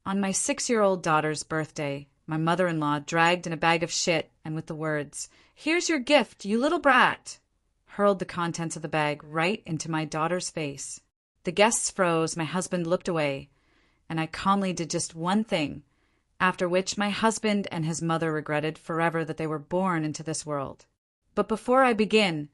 On my 6-year-old daughter's birthday, my mother-in-law dragged in a bag of shit and with the words, "Here's your gift, you little brat," hurled the contents of the bag right into my daughter's face. The guests froze, my husband looked away, and I calmly did just one thing, after which my husband and his mother regretted forever that they were born into this world. But before I begin,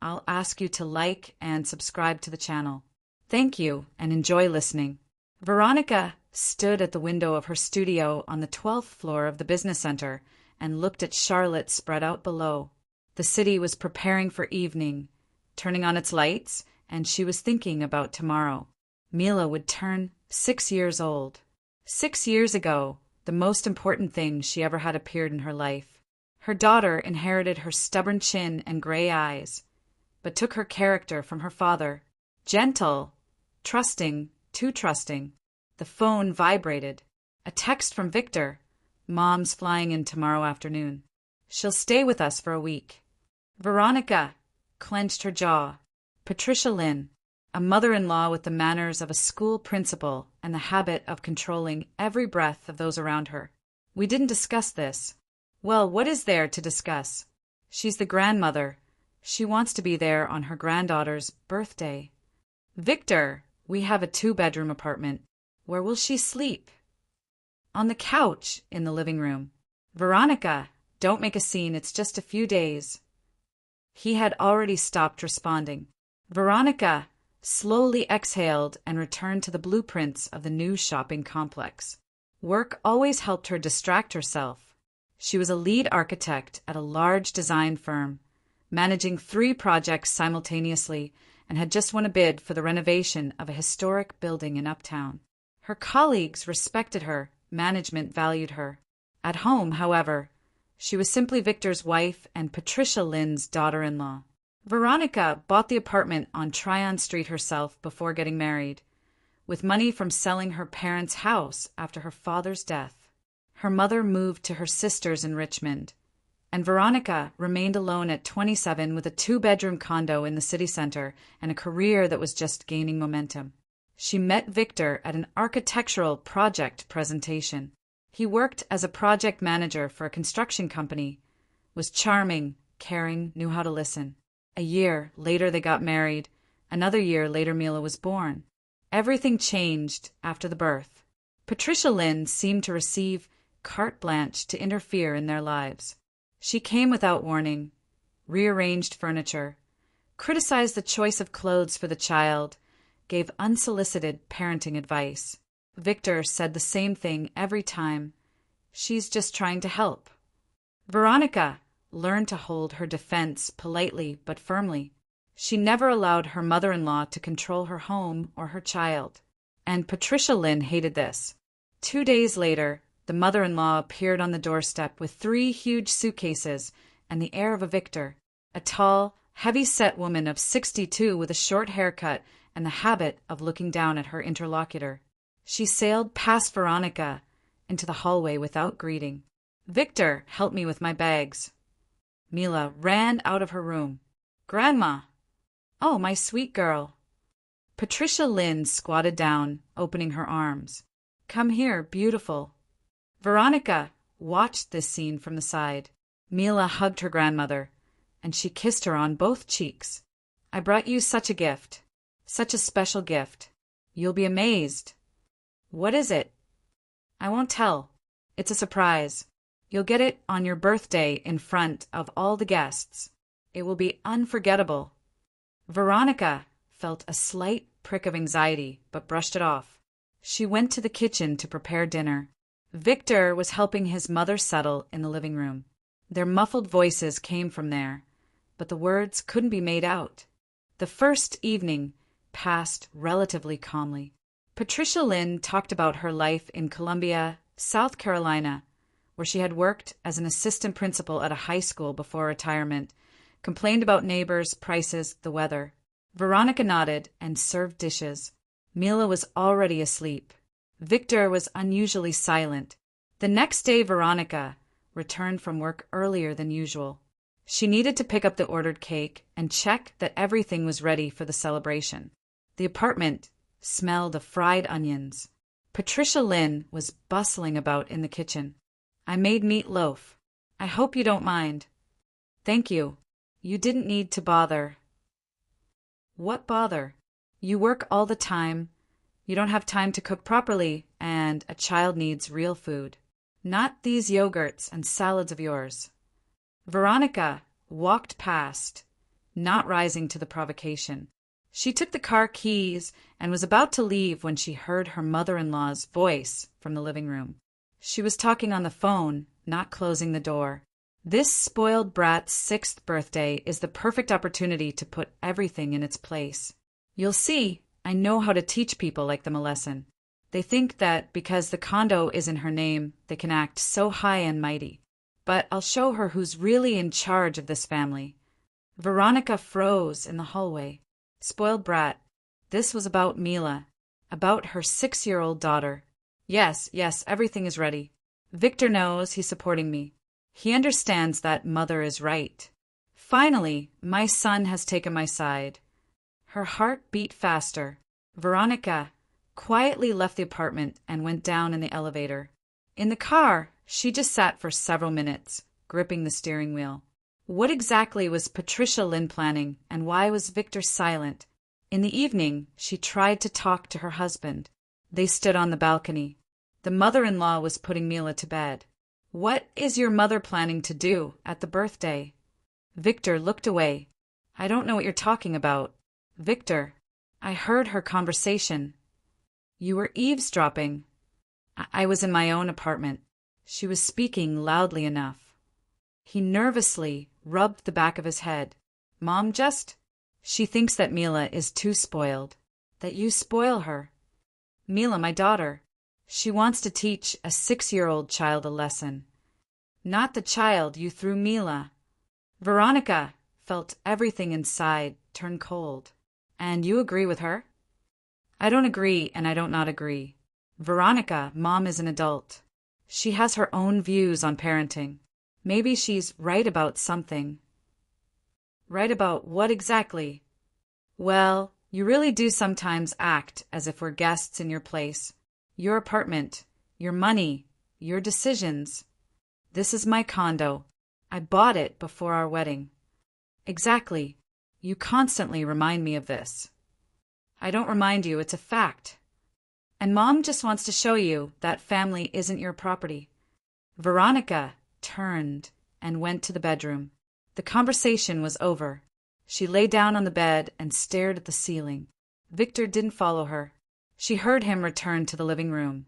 I'll ask you to like and subscribe to the channel. Thank you, and enjoy listening. Veronica stood at the window of her studio on the 12th floor of the business center and looked at Charlotte spread out below. The city was preparing for evening, turning on its lights, and she was thinking about tomorrow. Mila would turn 6 years old. 6 years ago, the most important thing she ever had appeared in her life. Her daughter inherited her stubborn chin and gray eyes, but took her character from her father. Gentle, trusting, too trusting. The phone vibrated. A text from Victor. "Mom's flying in tomorrow afternoon. She'll stay with us for a week." Veronica clenched her jaw. Patricia Lynn, a mother-in-law with the manners of a school principal and the habit of controlling every breath of those around her. We didn't discuss this. Well, what is there to discuss? She's the grandmother. She wants to be there on her granddaughter's birthday. Victor, we have a 2-bedroom apartment. Where will she sleep? On the couch in the living room. Veronica, don't make a scene. It's just a few days. He had already stopped responding. Veronica slowly exhaled and returned to the blueprints of the new shopping complex. Work always helped her distract herself. She was a lead architect at a large design firm, managing 3 projects simultaneously, and had just won a bid for the renovation of a historic building in Uptown. Her colleagues respected her, management valued her. At home, however, she was simply Victor's wife and Patricia Lynn's daughter-in-law. Veronica bought the apartment on Tryon Street herself before getting married, with money from selling her parents' house after her father's death. Her mother moved to her sister's in Richmond, and Veronica remained alone at 27 with a 2-bedroom condo in the city center and a career that was just gaining momentum. She met Victor at an architectural project presentation. He worked as a project manager for a construction company, was charming, caring, knew how to listen. A year later they got married. Another year later Mila was born. Everything changed after the birth. Patricia Lynn seemed to receive carte blanche to interfere in their lives. She came without warning, rearranged furniture, criticized the choice of clothes for the child, gave unsolicited parenting advice. Victor said the same thing every time. She's just trying to help. Veronica learned to hold her defense politely but firmly. She never allowed her mother-in-law to control her home or her child. And Patricia Lynn hated this. 2 days later, the mother-in-law appeared on the doorstep with 3 huge suitcases and the air of a victor. A tall, heavy-set woman of 62 with a short haircut and the habit of looking down at her interlocutor. She sailed past Veronica into the hallway without greeting. "Victor, help me with my bags." Mila ran out of her room. "Grandma!" "Oh, my sweet girl." Patricia Lynn squatted down, opening her arms. "Come here, beautiful." Veronica watched this scene from the side. Mila hugged her grandmother, and she kissed her on both cheeks. "I brought you such a gift. Such a special gift. You'll be amazed." "What is it?" "I won't tell. It's a surprise. You'll get it on your birthday in front of all the guests. It will be unforgettable." Veronica felt a slight prick of anxiety, but brushed it off. She went to the kitchen to prepare dinner. Victor was helping his mother settle in the living room. Their muffled voices came from there, but the words couldn't be made out. The first evening passed relatively calmly. Patricia Lynn talked about her life in Columbia, South Carolina, where she had worked as an assistant principal at a high school before retirement, complained about neighbors, prices, the weather. Veronica nodded and served dishes. Mila was already asleep. Victor was unusually silent. The next day Veronica returned from work earlier than usual. She needed to pick up the ordered cake and check that everything was ready for the celebration. The apartment smelled of fried onions. Patricia Lynn was bustling about in the kitchen. I made meatloaf. I hope you don't mind. Thank you. You didn't need to bother. What bother? You work all the time. You don't have time to cook properly, and a child needs real food. Not these yogurts and salads of yours. Veronica walked past, not rising to the provocation. She took the car keys and was about to leave when she heard her mother-in-law's voice from the living room. She was talking on the phone, not closing the door. This spoiled brat's 6th birthday is the perfect opportunity to put everything in its place. You'll see, I know how to teach people like them a lesson. They think that because the condo is in her name, they can act so high and mighty. But I'll show her who's really in charge of this family. Veronica froze in the hallway. Spoiled brat. This was about Mila, about her 6-year-old daughter. Yes, everything is ready. Victor knows he's supporting me. He understands that mother is right. Finally, my son has taken my side. Her heart beat faster. Veronica quietly left the apartment and went down in the elevator. In the car, she just sat for several minutes, gripping the steering wheel. What exactly was Patricia Lynn planning, and why was Victor silent? In the evening, she tried to talk to her husband. They stood on the balcony. The mother-in-law was putting Mila to bed. What is your mother planning to do at the birthday? Victor looked away. I don't know what you're talking about. Victor, I heard her conversation. You were eavesdropping. I was in my own apartment. She was speaking loudly enough. He nervously rubbed the back of his head. Mom she thinks that Mila is too spoiled. That you spoil her. Mila, my daughter. She wants to teach a 6-year-old child a lesson. Not the child you threw Mila. Veronica felt everything inside turn cold. And you agree with her? I don't agree, and I don't not agree. Veronica, Mom is an adult. She has her own views on parenting. Maybe she's right about something. Right about what exactly? Well, you really do sometimes act as if we're guests in your place. Your apartment, your money, your decisions. This is my condo. I bought it before our wedding. Exactly. You constantly remind me of this. I don't remind you, it's a fact. And Mom just wants to show you that family isn't your property. Veronica turned and went to the bedroom. The conversation was over. She lay down on the bed and stared at the ceiling. Victor didn't follow her. She heard him return to the living room,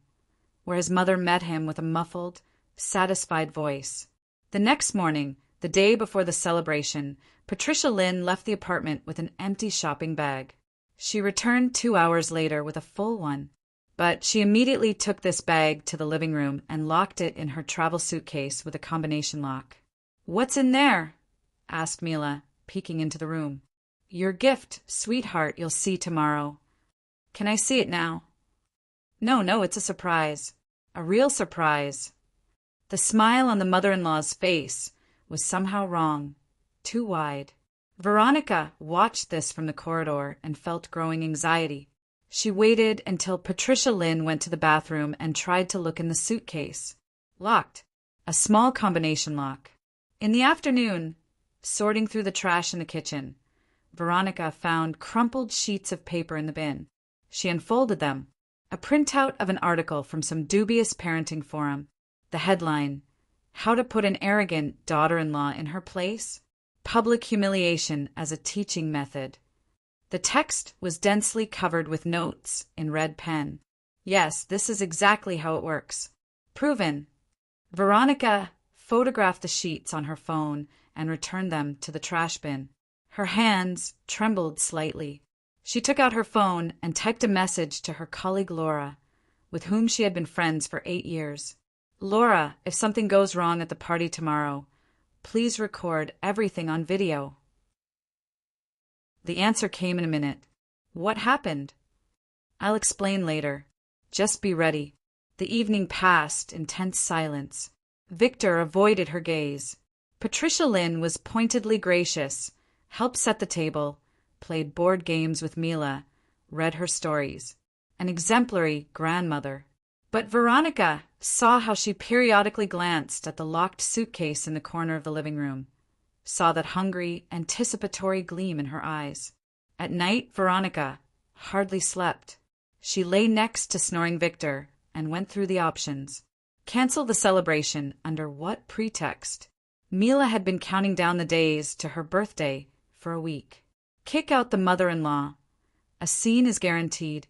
where his mother met him with a muffled, satisfied voice. The next morning, the day before the celebration, Patricia Lynn left the apartment with an empty shopping bag. She returned 2 hours later with a full one. But she immediately took this bag to the living room and locked it in her travel suitcase with a combination lock. What's in there? Asked Mila, peeking into the room. Your gift, sweetheart, you'll see tomorrow. Can I see it now? No, it's a surprise. A real surprise. The smile on the mother-in-law's face was somehow wrong, too wide. Veronica watched this from the corridor and felt growing anxiety. She waited until Patricia Lynn went to the bathroom and tried to look in the suitcase. Locked. A small combination lock. In the afternoon, sorting through the trash in the kitchen, Veronica found crumpled sheets of paper in the bin. She unfolded them. A printout of an article from some dubious parenting forum. The headline, How to Put an Arrogant Daughter-in-Law in Her Place? Public Humiliation as a Teaching Method. The text was densely covered with notes in red pen. Yes, this is exactly how it works. Proven. Veronica photographed the sheets on her phone and returned them to the trash bin. Her hands trembled slightly. She took out her phone and typed a message to her colleague Laura, with whom she had been friends for 8 years. Laura, if something goes wrong at the party tomorrow, please record everything on video. The answer came in a minute. What happened? I'll explain later. Just be ready. The evening passed in tense silence. Victor avoided her gaze. Patricia Lynn was pointedly gracious, helped set the table, played board games with Mila, read her stories. An exemplary grandmother. But Veronica saw how she periodically glanced at the locked suitcase in the corner of the living room, saw that hungry, anticipatory gleam in her eyes. At night, Veronica hardly slept. She lay next to snoring Victor and went through the options. Cancel the celebration under what pretext? Mila had been counting down the days to her birthday for a week. Kick out the mother-in-law. A scene is guaranteed,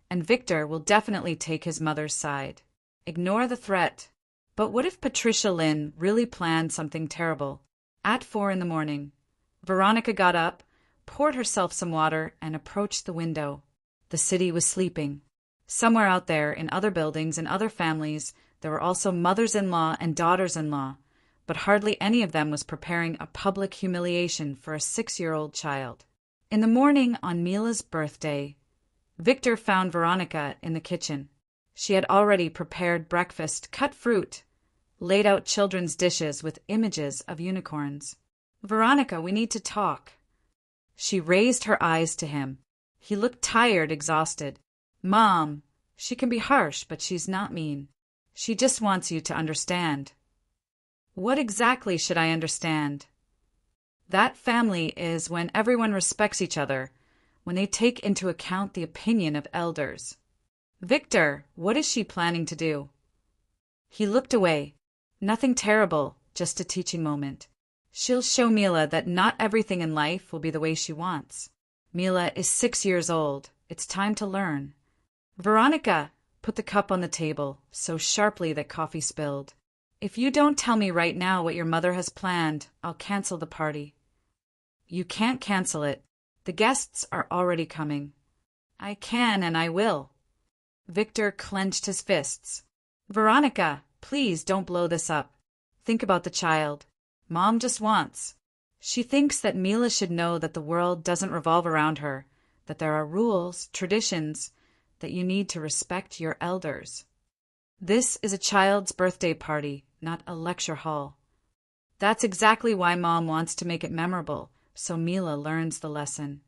and Victor will definitely take his mother's side. Ignore the threat. But what if Patricia Lynn really planned something terrible? At 4 a.m, Veronica got up, poured herself some water, and approached the window. The city was sleeping. Somewhere out there, in other buildings and other families, there were also mothers-in-law and daughters-in-law, but hardly any of them was preparing a public humiliation for a 6-year-old child. In the morning on Mila's birthday, Victor found Veronica in the kitchen. She had already prepared breakfast, cut fruit, laid out children's dishes with images of unicorns. "Veronica, we need to talk." She raised her eyes to him. He looked tired, exhausted. "Mom, she can be harsh, but she's not mean. She just wants you to understand." "What exactly should I understand?" "That family is when everyone respects each other, when they take into account the opinion of elders." "Victor, what is she planning to do?" He looked away. "Nothing terrible, just a teaching moment. She'll show Mila that not everything in life will be the way she wants. Mila is 6 years old. It's time to learn." Veronica put the cup on the table so sharply that coffee spilled. "If you don't tell me right now what your mother has planned, I'll cancel the party." "You can't cancel it. The guests are already coming." "I can and I will." Victor clenched his fists. "Veronica, please don't blow this up. Think about the child. Mom just wants. She thinks that Mila should know that the world doesn't revolve around her, that there are rules, traditions, that you need to respect your elders. This is a child's birthday party, not a lecture hall. That's exactly why Mom wants to make it memorable, so Mila learns the lesson."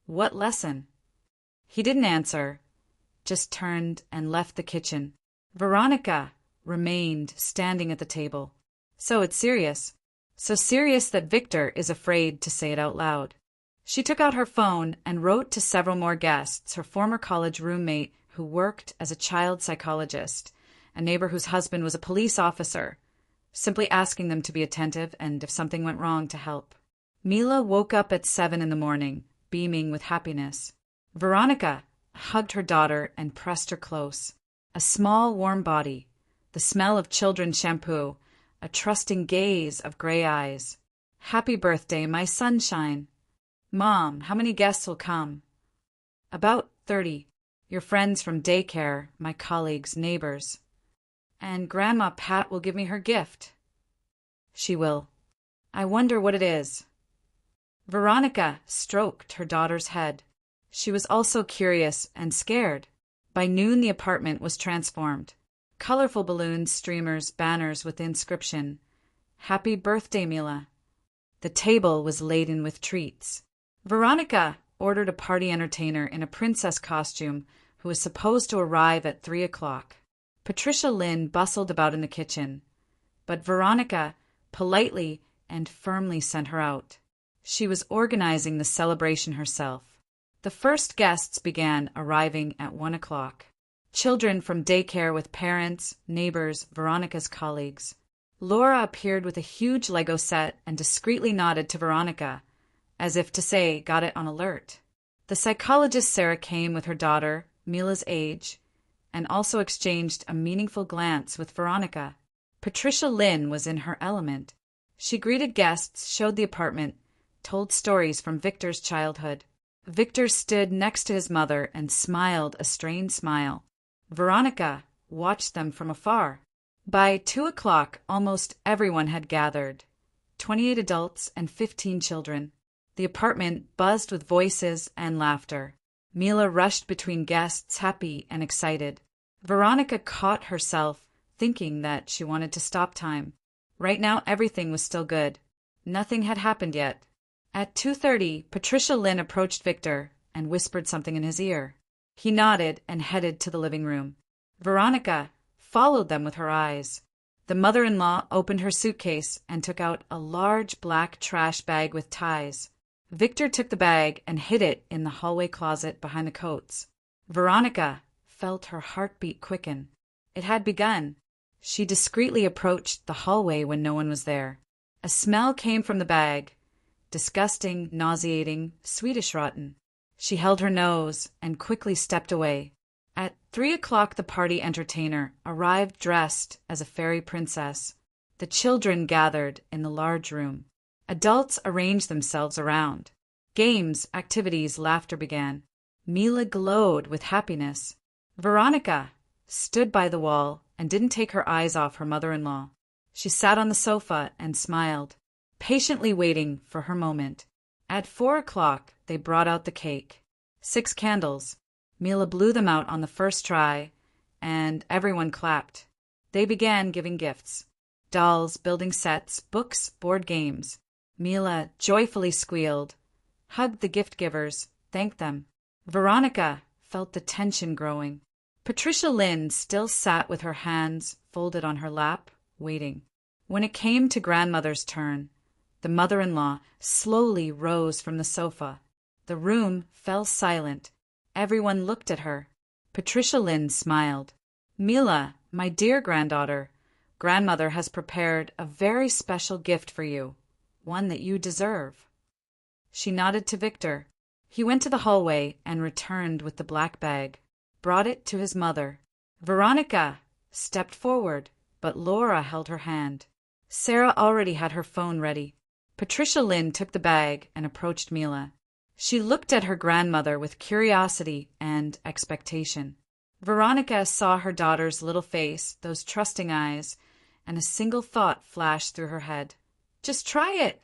"What lesson?" He didn't answer, just turned and left the kitchen. Veronica remained standing at the table. "So it's serious. So serious that Victor is afraid to say it out loud." She took out her phone and wrote to several more guests, her former college roommate who worked as a child psychologist, a neighbor whose husband was a police officer, simply asking them to be attentive and, if something went wrong, to help. Mila woke up at 7 a.m, beaming with happiness. Veronica hugged her daughter and pressed her close. A small, warm body, the smell of children's shampoo, a trusting gaze of gray eyes. "Happy birthday, my sunshine." "Mom, how many guests will come?" "About 30. Your friends from daycare, my colleagues, neighbors." "And Grandma Pat will give me her gift." "She will. I wonder what it is." Veronica stroked her daughter's head. She was also curious and scared. By noon, the apartment was transformed. Colorful balloons, streamers, banners with the inscription, "Happy Birthday, Mila." The table was laden with treats. Veronica ordered a party entertainer in a princess costume who was supposed to arrive at 3 o'clock. Patricia Lynn bustled about in the kitchen, but Veronica politely and firmly sent her out. She was organizing the celebration herself. The first guests began arriving at 1 o'clock. Children from daycare with parents, neighbors, Veronica's colleagues. Laura appeared with a huge Lego set and discreetly nodded to Veronica, as if to say, "Got it on alert." The psychologist Sarah came with her daughter, Mila's age, and also exchanged a meaningful glance with Veronica. Patricia Lynn was in her element. She greeted guests, showed the apartment, told stories from Victor's childhood. Victor stood next to his mother and smiled a strained smile. Veronica watched them from afar. By 2 o'clock, almost everyone had gathered, 28 adults and 15 children. The apartment buzzed with voices and laughter. Mila rushed between guests, happy and excited. Veronica caught herself thinking that she wanted to stop time. Right now, everything was still good. Nothing had happened yet. At 2:30, Patricia Lynn approached Victor and whispered something in his ear. He nodded and headed to the living room. Veronica followed them with her eyes. The mother-in-law opened her suitcase and took out a large black trash bag with ties. Victor took the bag and hid it in the hallway closet behind the coats. Veronica felt her heartbeat quicken. It had begun. She discreetly approached the hallway when no one was there. A smell came from the bag. Disgusting, nauseating, Swedish rotten. She held her nose and quickly stepped away. At 3 o'clock the party entertainer arrived dressed as a fairy princess. The children gathered in the large room. Adults arranged themselves around. Games, activities, laughter began. Mila glowed with happiness. Veronica stood by the wall and didn't take her eyes off her mother-in-law. She sat on the sofa and smiled, patiently waiting for her moment. At 4 o'clock they brought out the cake. 6 candles. Mila blew them out on the first try, and everyone clapped. They began giving gifts. Dolls, building sets, books, board games. Mila joyfully squealed, hugged the gift givers, thanked them. Veronica felt the tension growing. Patricia Lynn still sat with her hands folded on her lap, waiting. When it came to grandmother's turn, the mother-in-law slowly rose from the sofa. The room fell silent. Everyone looked at her. Patricia Lynn smiled. Mila, my dear granddaughter, grandmother has prepared a very special gift for you. One that you deserve. She nodded to Victor. He went to the hallway and returned with the black bag, brought it to his mother. Veronica stepped forward, but Laura held her hand. Sarah already had her phone ready. Patricia Lynn took the bag and approached Mila. She looked at her grandmother with curiosity and expectation. Veronica saw her daughter's little face, those trusting eyes, and a single thought flashed through her head. Just try it.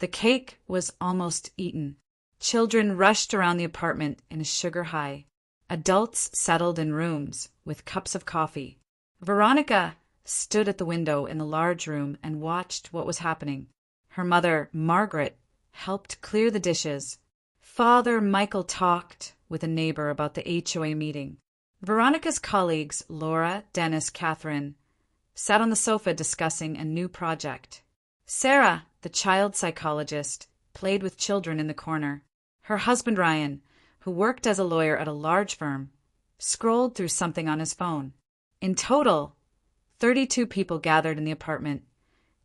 The cake was almost eaten. Children rushed around the apartment in a sugar high. Adults settled in rooms with cups of coffee. Veronica stood at the window in the large room and watched what was happening. Her mother, Margaret, helped clear the dishes. Father Michael talked with a neighbor about the HOA meeting. Veronica's colleagues, Laura, Dennis, Catherine, sat on the sofa discussing a new project. Sarah, the child psychologist, played with children in the corner. Her husband Ryan, who worked as a lawyer at a large firm, scrolled through something on his phone. In total, 32 people gathered in the apartment,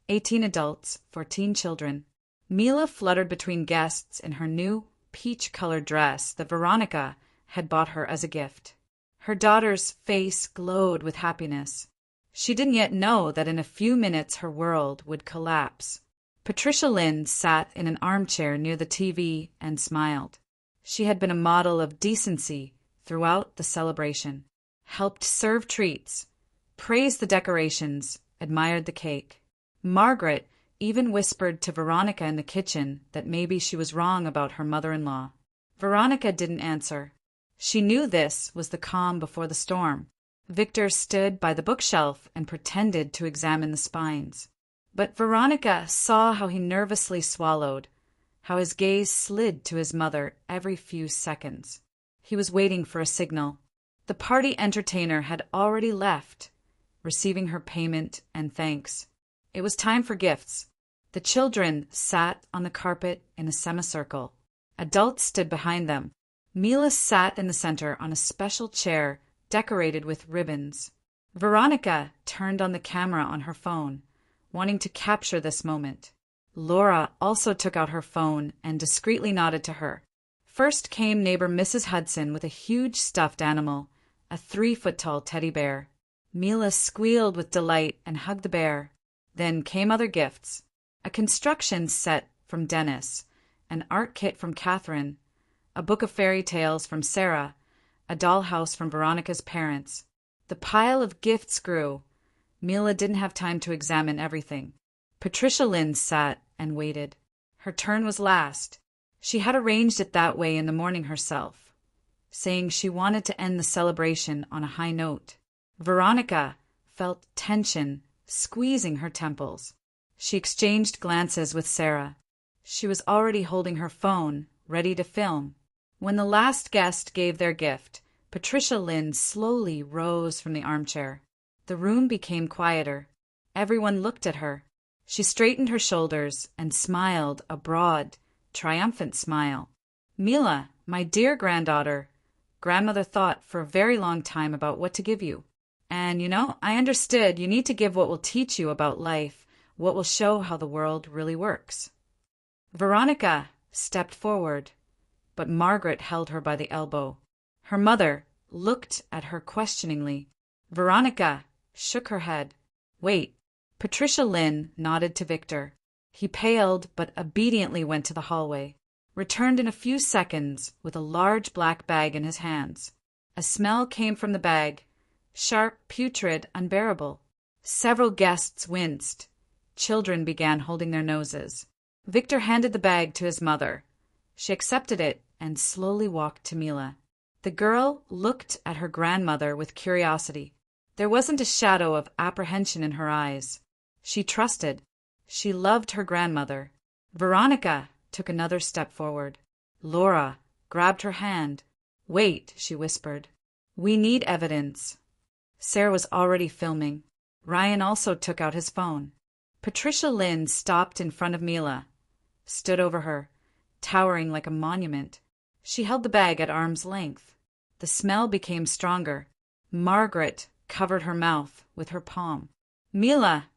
18 adults, 14 children. Mila fluttered between guests in her new peach-colored dress that Veronica had bought her as a gift. Her daughter's face glowed with happiness. She didn't yet know that in a few minutes her world would collapse. Patricia Lynn sat in an armchair near the TV and smiled. She had been a model of decency throughout the celebration, helped serve treats, praised the decorations, admired the cake. Margaret even whispered to Veronica in the kitchen that maybe she was wrong about her mother-in-law. Veronica didn't answer. She knew this was the calm before the storm. Victor stood by the bookshelf and pretended to examine the spines. But Veronica saw how he nervously swallowed, how his gaze slid to his mother every few seconds. He was waiting for a signal. The party entertainer had already left, receiving her payment and thanks. It was time for gifts. The children sat on the carpet in a semicircle. Adults stood behind them. Mila sat in the center on a special chair decorated with ribbons. Veronica turned on the camera on her phone, wanting to capture this moment. Laura also took out her phone and discreetly nodded to her. First came neighbor Mrs. Hudson with a huge stuffed animal, a 3-foot-tall teddy bear. Mila squealed with delight and hugged the bear. Then came other gifts. A construction set from Dennis, an art kit from Catherine, a book of fairy tales from Sarah, a dollhouse from Veronica's parents. The pile of gifts grew. Mila didn't have time to examine everything. Patricia Lynn sat and waited. Her turn was last. She had arranged it that way in the morning herself, saying she wanted to end the celebration on a high note. Veronica felt tension squeezing her temples. She exchanged glances with Sarah. She was already holding her phone, ready to film. When the last guest gave their gift, Patricia Lynn slowly rose from the armchair. The room became quieter. Everyone looked at her. She straightened her shoulders and smiled a broad, triumphant smile. "Mila, my dear granddaughter, grandmother thought for a very long time about what to give you. And, I understood you need to give what will teach you about life, what will show how the world really works." Veronica stepped forward, but Margaret held her by the elbow. Her mother looked at her questioningly. Veronica shook her head. "Wait." Patricia Lynn nodded to Victor. He paled but obediently went to the hallway, returned in a few seconds with a large black bag in his hands. A smell came from the bag, sharp, putrid, unbearable. Several guests winced. Children began holding their noses. Victor handed the bag to his mother. She accepted it and slowly walked to Mila. The girl looked at her grandmother with curiosity. There wasn't a shadow of apprehension in her eyes. She trusted. She loved her grandmother. Veronica took another step forward. Laura grabbed her hand. "Wait," she whispered. "We need evidence." Sarah was already filming. Ryan also took out his phone. Patricia Lynn stopped in front of Mila, stood over her, towering like a monument. She held the bag at arm's length. The smell became stronger. Margaret covered her mouth with her palm. "Mila,"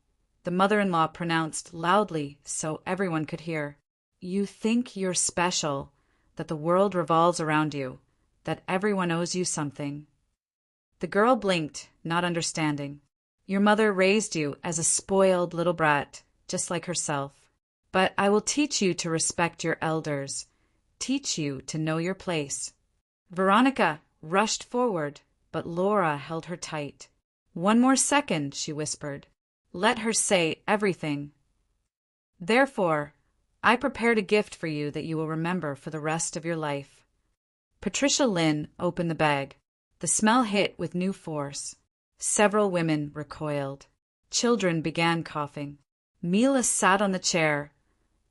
the mother-in-law pronounced loudly so everyone could hear. "You think you're special, that the world revolves around you, that everyone owes you something." The girl blinked, not understanding. "Your mother raised you as a spoiled little brat, just like herself. But I will teach you to respect your elders, teach you to know your place." Veronica rushed forward, but Laura held her tight. "One more second," she whispered. "Let her say everything. Therefore, I prepared a gift for you that you will remember for the rest of your life." Patricia Lynn opened the bag. The smell hit with new force. Several women recoiled. Children began coughing. Mila sat on the chair,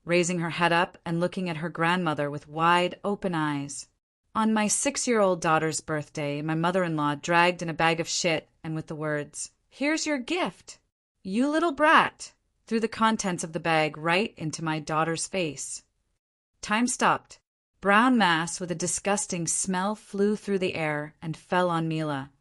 raising her head up and looking at her grandmother with wide, open eyes. "On my 6-year-old daughter's birthday, my mother-in-law dragged in a bag of shit and with the words, 'Here's your gift, you little brat,' threw the contents of the bag right into my daughter's face." Time stopped. Brown mass with a disgusting smell flew through the air and fell on Mila,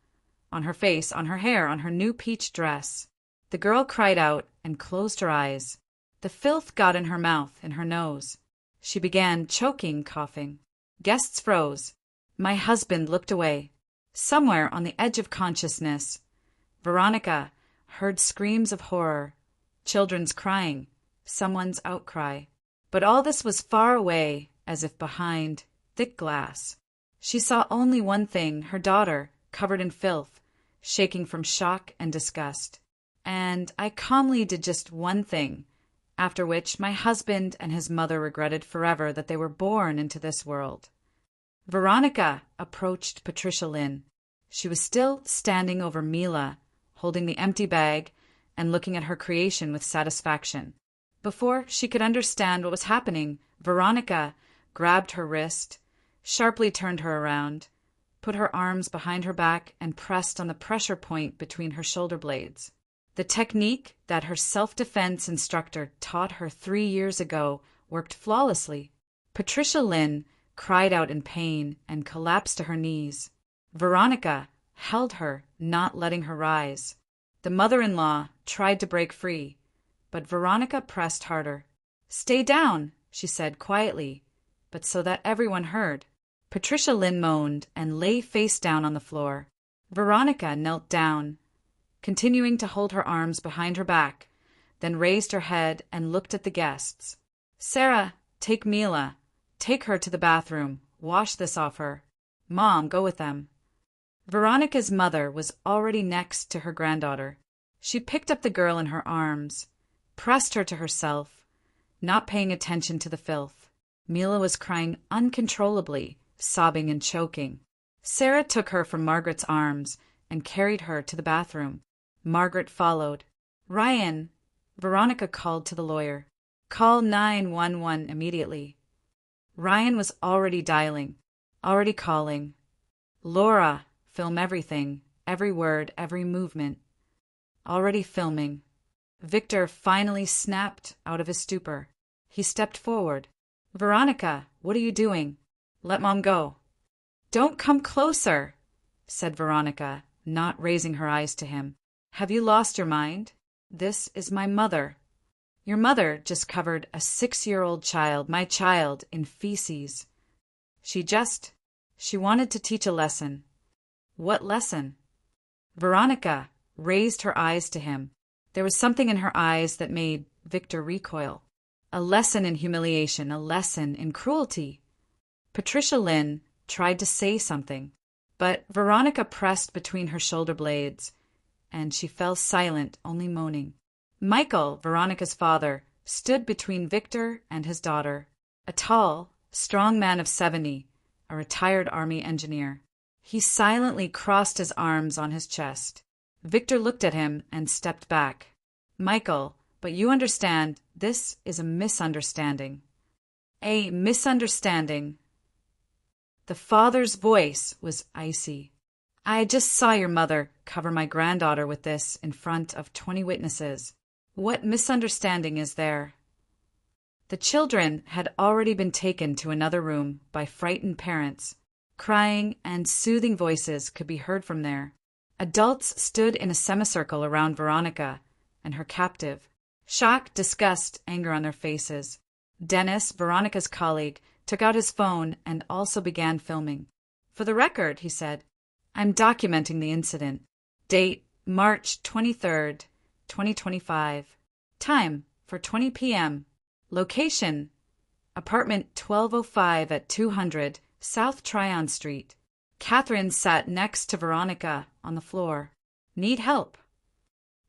on her face, on her hair, on her new peach dress. The girl cried out and closed her eyes. The filth got in her mouth, in her nose. She began choking, coughing. Guests froze. My husband looked away. Somewhere on the edge of consciousness, Veronica heard screams of horror, children's crying, someone's outcry. But all this was far away, as if behind thick glass. She saw only one thing, her daughter, covered in filth, shaking from shock and disgust. And I calmly did just one thing, after which my husband and his mother regretted forever that they were born into this world. Veronica approached Patricia Lynn. She was still standing over Mila, holding the empty bag and looking at her creation with satisfaction. Before she could understand what was happening, Veronica grabbed her wrist, sharply turned her around, put her arms behind her back, and pressed on the pressure point between her shoulder blades. The technique that her self-defense instructor taught her 3 years ago worked flawlessly. Patricia Lynn cried out in pain and collapsed to her knees. Veronica held her, not letting her rise. The mother-in-law tried to break free, but Veronica pressed harder. "Stay down," she said quietly, but so that everyone heard. Patricia Lynn moaned and lay face down on the floor. Veronica knelt down, continuing to hold her arms behind her back, then raised her head and looked at the guests. "Sarah, take Mila. Take her to the bathroom. Wash this off her. Mom, go with them." Veronica's mother was already next to her granddaughter. She picked up the girl in her arms, pressed her to herself, not paying attention to the filth. Mila was crying uncontrollably, sobbing and choking. Sarah took her from Margaret's arms and carried her to the bathroom. Margaret followed. "Ryan," Veronica called to the lawyer. "Call 911 immediately." Ryan was already dialing, already calling. "Laura," film everything, every word, every movement. Already filming. Victor finally snapped out of his stupor. He stepped forward. "Veronica, what are you doing? Let Mom go." "Don't come closer," said Veronica, not raising her eyes to him. "Have you lost your mind? This is my mother. Your mother just covered a 6-year-old child, my child, in feces. She wanted to teach a lesson." "What lesson?" Veronica raised her eyes to him. There was something in her eyes that made Victor recoil. A lesson in humiliation, a lesson in cruelty. Patricia Lynn tried to say something, but Veronica pressed between her shoulder blades, and she fell silent, only moaning. Michael, Veronica's father, stood between Victor and his daughter, a tall, strong man of 70, a retired Army engineer. He silently crossed his arms on his chest. Victor looked at him and stepped back. "Michael, but you understand, this is a misunderstanding." "A misunderstanding." The father's voice was icy. "I just saw your mother cover my granddaughter with this in front of 20 witnesses. What misunderstanding is there?" The children had already been taken to another room by frightened parents. Crying and soothing voices could be heard from there. Adults stood in a semicircle around Veronica and her captive. Shock, disgust, anger on their faces. Dennis, Veronica's colleague, took out his phone and also began filming. "For the record," he said, "I'm documenting the incident. Date, March 23rd, 2025. Time, 4:20 p.m. Location, apartment 1205 at 200 South Tryon Street. Catherine sat next to Veronica on the floor. Need help?"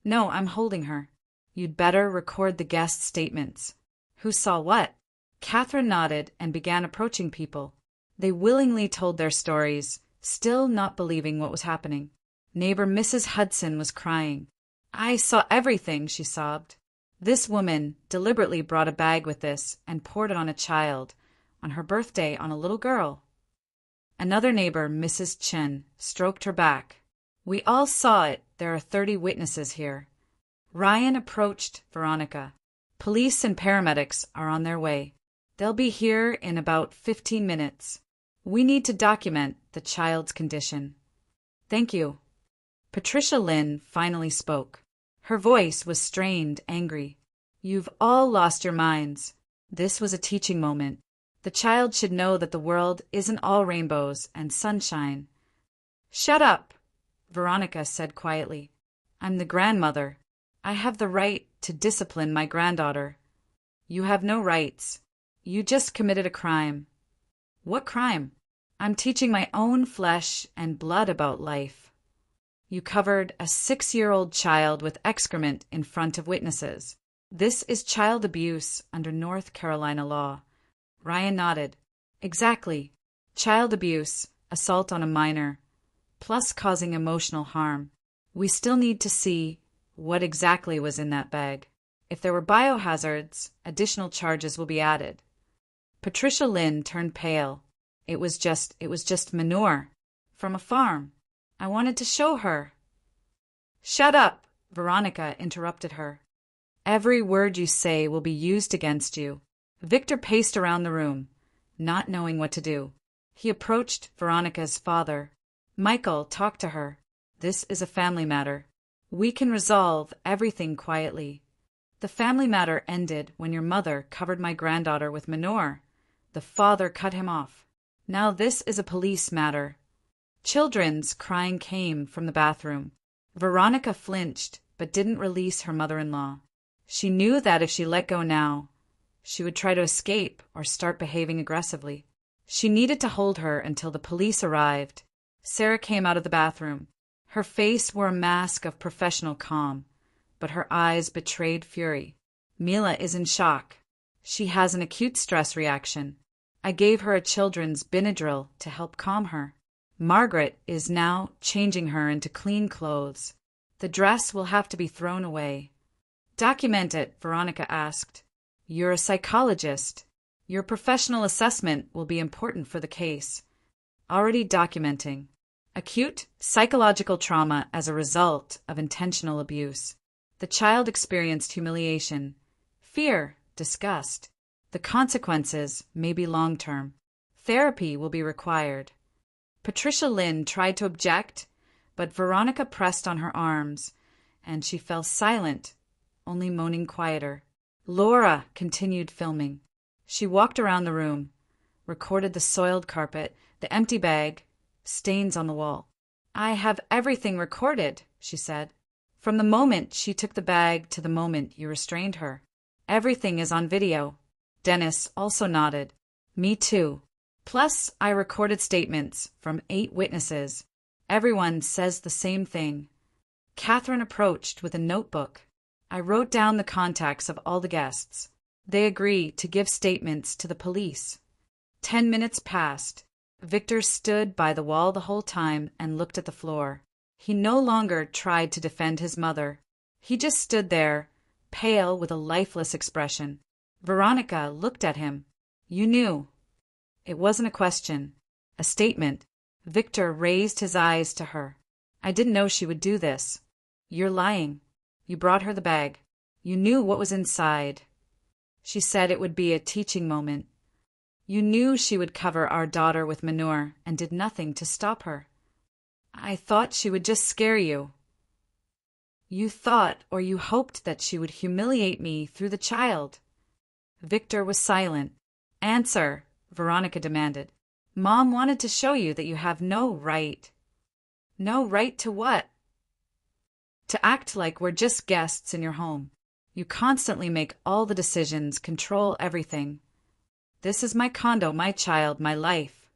"No, I'm holding her." "You'd better record the guest statements." "Who saw what?" Catherine nodded and began approaching people. They willingly told their stories, still not believing what was happening. Neighbor Mrs. Hudson was crying. "I saw everything," she sobbed. "This woman deliberately brought a bag with this and poured it on a child, on her birthday, on a little girl." Another neighbor, Mrs. Chen, stroked her back. "We all saw it. There are 30 witnesses here." Ryan approached Veronica. "Police and paramedics are on their way. They'll be here in about 15 minutes. We need to document the child's condition." "Thank you." Patricia Lynn finally spoke. Her voice was strained, angry. "You've all lost your minds. This was a teaching moment. The child should know that the world isn't all rainbows and sunshine." "Shut up," Veronica said quietly. "I'm the grandmother. I have the right to discipline my granddaughter." "You have no rights. You just committed a crime." "What crime?" "I'm teaching my own flesh and blood about life." "You covered a 6-year-old child with excrement in front of witnesses. This is child abuse under North Carolina law." Ryan nodded. "Exactly. Child abuse, assault on a minor, plus causing emotional harm. We still need to see what exactly was in that bag. If there were biohazards, additional charges will be added." Patricia Lynn turned pale. It was just manure. From a farm. I wanted to show her." "Shut up," Veronica interrupted her. "Every word you say will be used against you." Victor paced around the room, not knowing what to do. He approached Veronica's father. "Michael, talk to her. This is a family matter. We can resolve everything quietly. The family matter ended when your mother covered my granddaughter with manure." The father cut him off. "Now this is a police matter." Children's crying came from the bathroom. Veronica flinched, but didn't release her mother-in-law. She knew that if she let go now, she would try to escape or start behaving aggressively. She needed to hold her until the police arrived. Sarah came out of the bathroom. Her face wore a mask of professional calm, but her eyes betrayed fury. "Mila is in shock. She has an acute stress reaction. I gave her a children's Benadryl to help calm her. Margaret is now changing her into clean clothes. The dress will have to be thrown away." "Document it," Veronica asked. "You're a psychologist. Your professional assessment will be important for the case." "Already documenting." Acute psychological trauma as a result of intentional abuse. The child experienced humiliation, fear, disgust. The consequences may be long-term. Therapy will be required. Patricia Lynn tried to object, but Veronica pressed on her arms, and she fell silent, only moaning quieter. Laura continued filming. She walked around the room, recorded the soiled carpet, the empty bag, stains on the wall. "I have everything recorded," she said. "From the moment she took the bag to the moment you restrained her. Everything is on video." Dennis also nodded. "Me too. Plus, I recorded statements from 8 witnesses. Everyone says the same thing." Catherine approached with a notebook. "I wrote down the contacts of all the guests. They agree to give statements to the police." 10 minutes passed. Victor stood by the wall the whole time and looked at the floor. He no longer tried to defend his mother. He just stood there, pale with a lifeless expression. Veronica looked at him. "You knew." It wasn't a question, a statement. Victor raised his eyes to her. "I didn't know she would do this." "You're lying. You brought her the bag. You knew what was inside." She said it would be a teaching moment. "You knew she would cover our daughter with manure and did nothing to stop her." "I thought she would just scare you." "You thought or you hoped that she would humiliate me through the child." Victor was silent. "Answer," Veronica demanded. "Mom wanted to show you that you have no right." "No right to what?" "To act like we're just guests in your home. You constantly make all the decisions, control everything. This is my condo, my child, my life."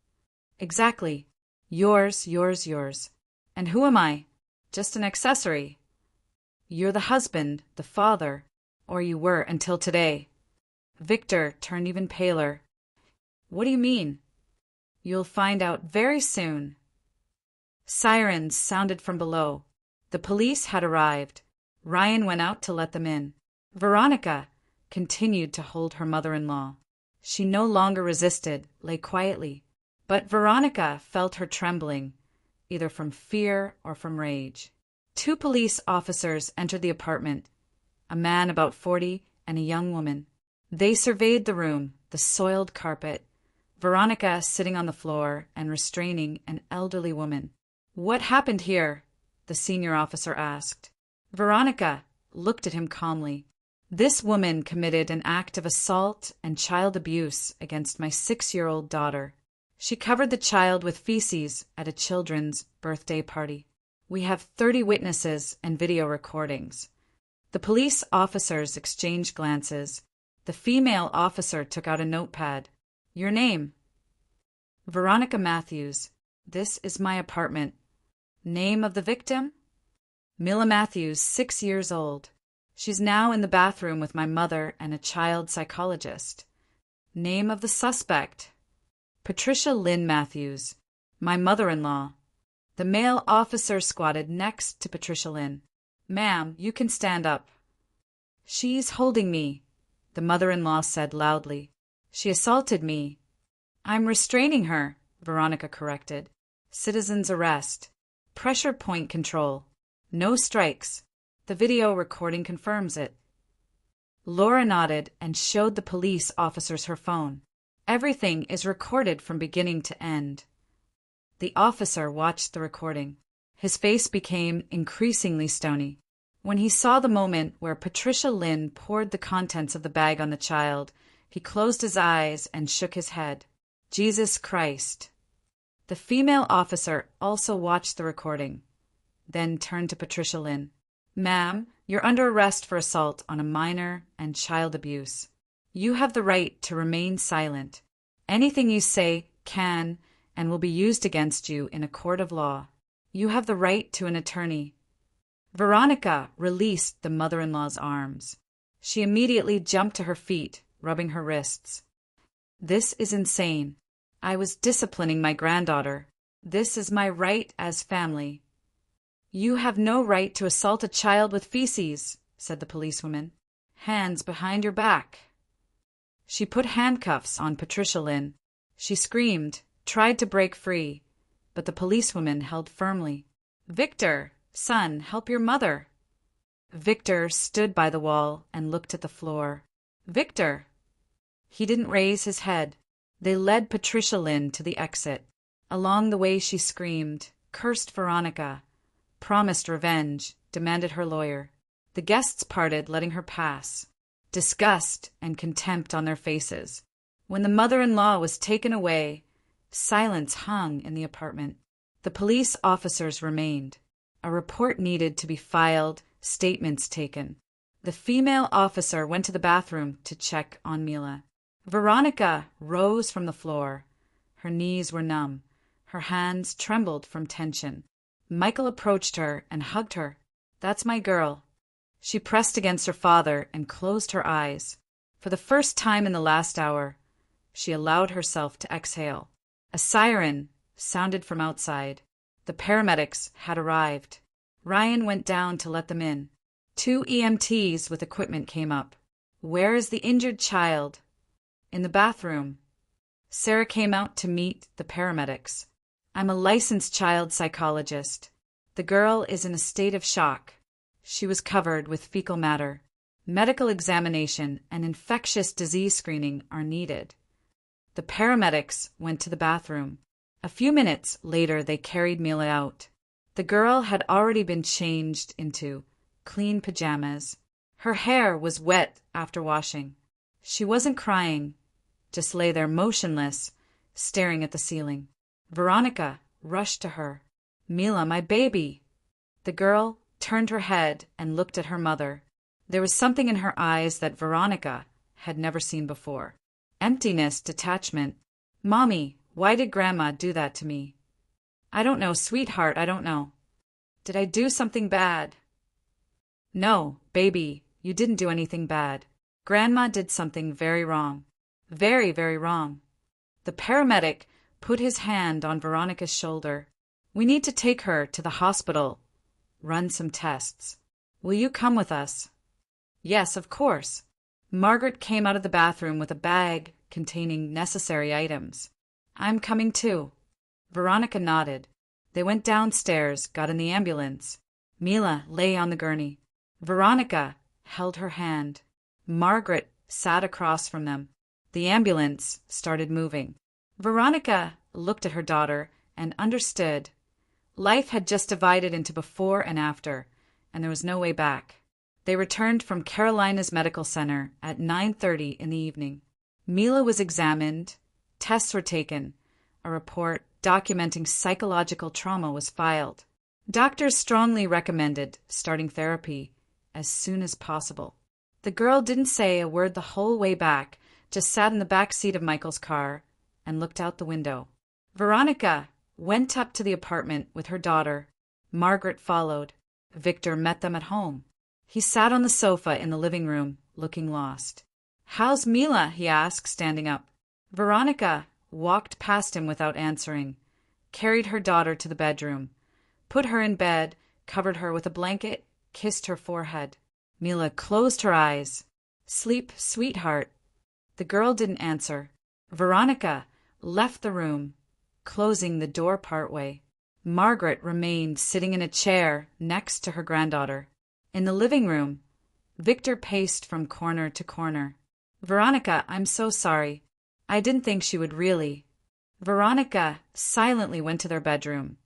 "Exactly. Yours, yours, yours. And who am I? Just an accessory." "You're the husband, the father, or you were until today." Victor turned even paler. "What do you mean?" "You'll find out very soon." Sirens sounded from below. The police had arrived. Ryan went out to let them in. Veronica continued to hold her mother-in-law. She no longer resisted, lay quietly. But Veronica felt her trembling, either from fear or from rage. 2 police officers entered the apartment, a man about 40 and a young woman. They surveyed the room, the soiled carpet, Veronica sitting on the floor and restraining an elderly woman. "What happened here?" the senior officer asked. Veronica looked at him calmly. "This woman committed an act of assault and child abuse against my 6-year-old daughter. She covered the child with feces at a children's birthday party. We have 30 witnesses and video recordings." The police officers exchanged glances. The female officer took out a notepad. "Your name?" "Veronica Matthews. This is my apartment." "Name of the victim?" "Mila Matthews, 6 years old. She's now in the bathroom with my mother and a child psychologist." "Name of the suspect?" "Patricia Lynn Matthews, my mother-in-law." The male officer squatted next to Patricia Lynn. "Ma'am, you can stand up." "She's holding me," the mother-in-law said loudly. "She assaulted me." "I'm restraining her," Veronica corrected. "Citizen's arrest. Pressure point control. No strikes. The video recording confirms it." Laura nodded and showed the police officers her phone. "Everything is recorded from beginning to end." The officer watched the recording. His face became increasingly stony. When he saw the moment where Patricia Lynn poured the contents of the bag on the child, he closed his eyes and shook his head. "Jesus Christ." The female officer also watched the recording, then turned to Patricia Lynn. "Ma'am, you're under arrest for assault on a minor and child abuse. You have the right to remain silent. Anything you say can and will be used against you in a court of law. You have the right to an attorney." Veronica released the mother-in-law's arms. She immediately jumped to her feet, rubbing her wrists. "This is insane. I was disciplining my granddaughter. This is my right as family." "You have no right to assault a child with feces," said the policewoman. "Hands behind your back." She put handcuffs on Patricia Lynn. She screamed, tried to break free. but the policewoman held firmly. "Victor, son, help your mother." Victor stood by the wall and looked at the floor. "Victor!" He didn't raise his head. They led Patricia Lynn to the exit. Along the way she screamed, cursed Veronica, promised revenge, demanded her lawyer. The guests parted, letting her pass, disgust and contempt on their faces. When the mother-in-law was taken away, silence hung in the apartment. The police officers remained. A report needed to be filed, statements taken. The female officer went to the bathroom to check on Mila. Veronica rose from the floor. Her knees were numb. Her hands trembled from tension. Michael approached her and hugged her. "That's my girl." She pressed against her father and closed her eyes. For the first time in the last hour, she allowed herself to exhale. A siren sounded from outside. The paramedics had arrived. Ryan went down to let them in. 2 EMTs with equipment came up. "Where is the injured child?" "In the bathroom." Sarah came out to meet the paramedics. "I'm a licensed child psychologist. The girl is in a state of shock. She was covered with fecal matter. Medical examination and infectious disease screening are needed." The paramedics went to the bathroom. A few minutes later they carried Mila out. The girl had already been changed into clean pajamas. Her hair was wet after washing. She wasn't crying, just lay there motionless, staring at the ceiling. Veronica rushed to her. "Mila, my baby." The girl turned her head and looked at her mother. There was something in her eyes that Veronica had never seen before. Emptiness, detachment. "Mommy, why did Grandma do that to me?" "I don't know, sweetheart, I don't know." "Did I do something bad?" "No, baby, you didn't do anything bad. Grandma did something very wrong. Very, very wrong." The paramedic put his hand on Veronica's shoulder. "We need to take her to the hospital. Run some tests. Will you come with us?" "Yes, of course." Margaret came out of the bathroom with a bag containing necessary items. "I'm coming too." Veronica nodded. They went downstairs, got in the ambulance. Mila lay on the gurney. Veronica held her hand. Margaret sat across from them. The ambulance started moving. Veronica looked at her daughter and understood. Life had just divided into before and after, and there was no way back. They returned from Carolina's Medical Center at 9:30 in the evening. Mila was examined. Tests were taken. A report documenting psychological trauma was filed. Doctors strongly recommended starting therapy as soon as possible. The girl didn't say a word the whole way back, just sat in the back seat of Michael's car and looked out the window. Veronica went up to the apartment with her daughter. Margaret followed. Victor met them at home. He sat on the sofa in the living room, looking lost. "How's Mila?" he asked, standing up. Veronica walked past him without answering, carried her daughter to the bedroom, put her in bed, covered her with a blanket, kissed her forehead. Mila closed her eyes. "Sleep, sweetheart." The girl didn't answer. Veronica left the room, closing the door partway. Margaret remained sitting in a chair next to her granddaughter. In the living room, Victor paced from corner to corner. "Veronica, I'm so sorry. I didn't think she would really." Veronica silently went to their bedroom,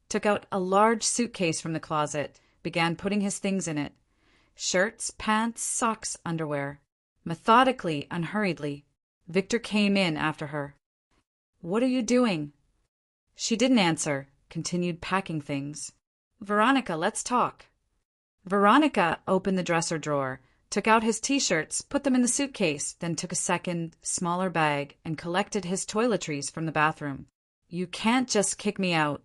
took out a large suitcase from the closet, began putting his things in it. Shirts, pants, socks, underwear. Methodically, unhurriedly, Victor came in after her. "What are you doing?" She didn't answer, continued packing things. "Veronica, let's talk." Veronica opened the dresser drawer, took out his t-shirts, put them in the suitcase, then took a second, smaller bag and collected his toiletries from the bathroom. "You can't just kick me out."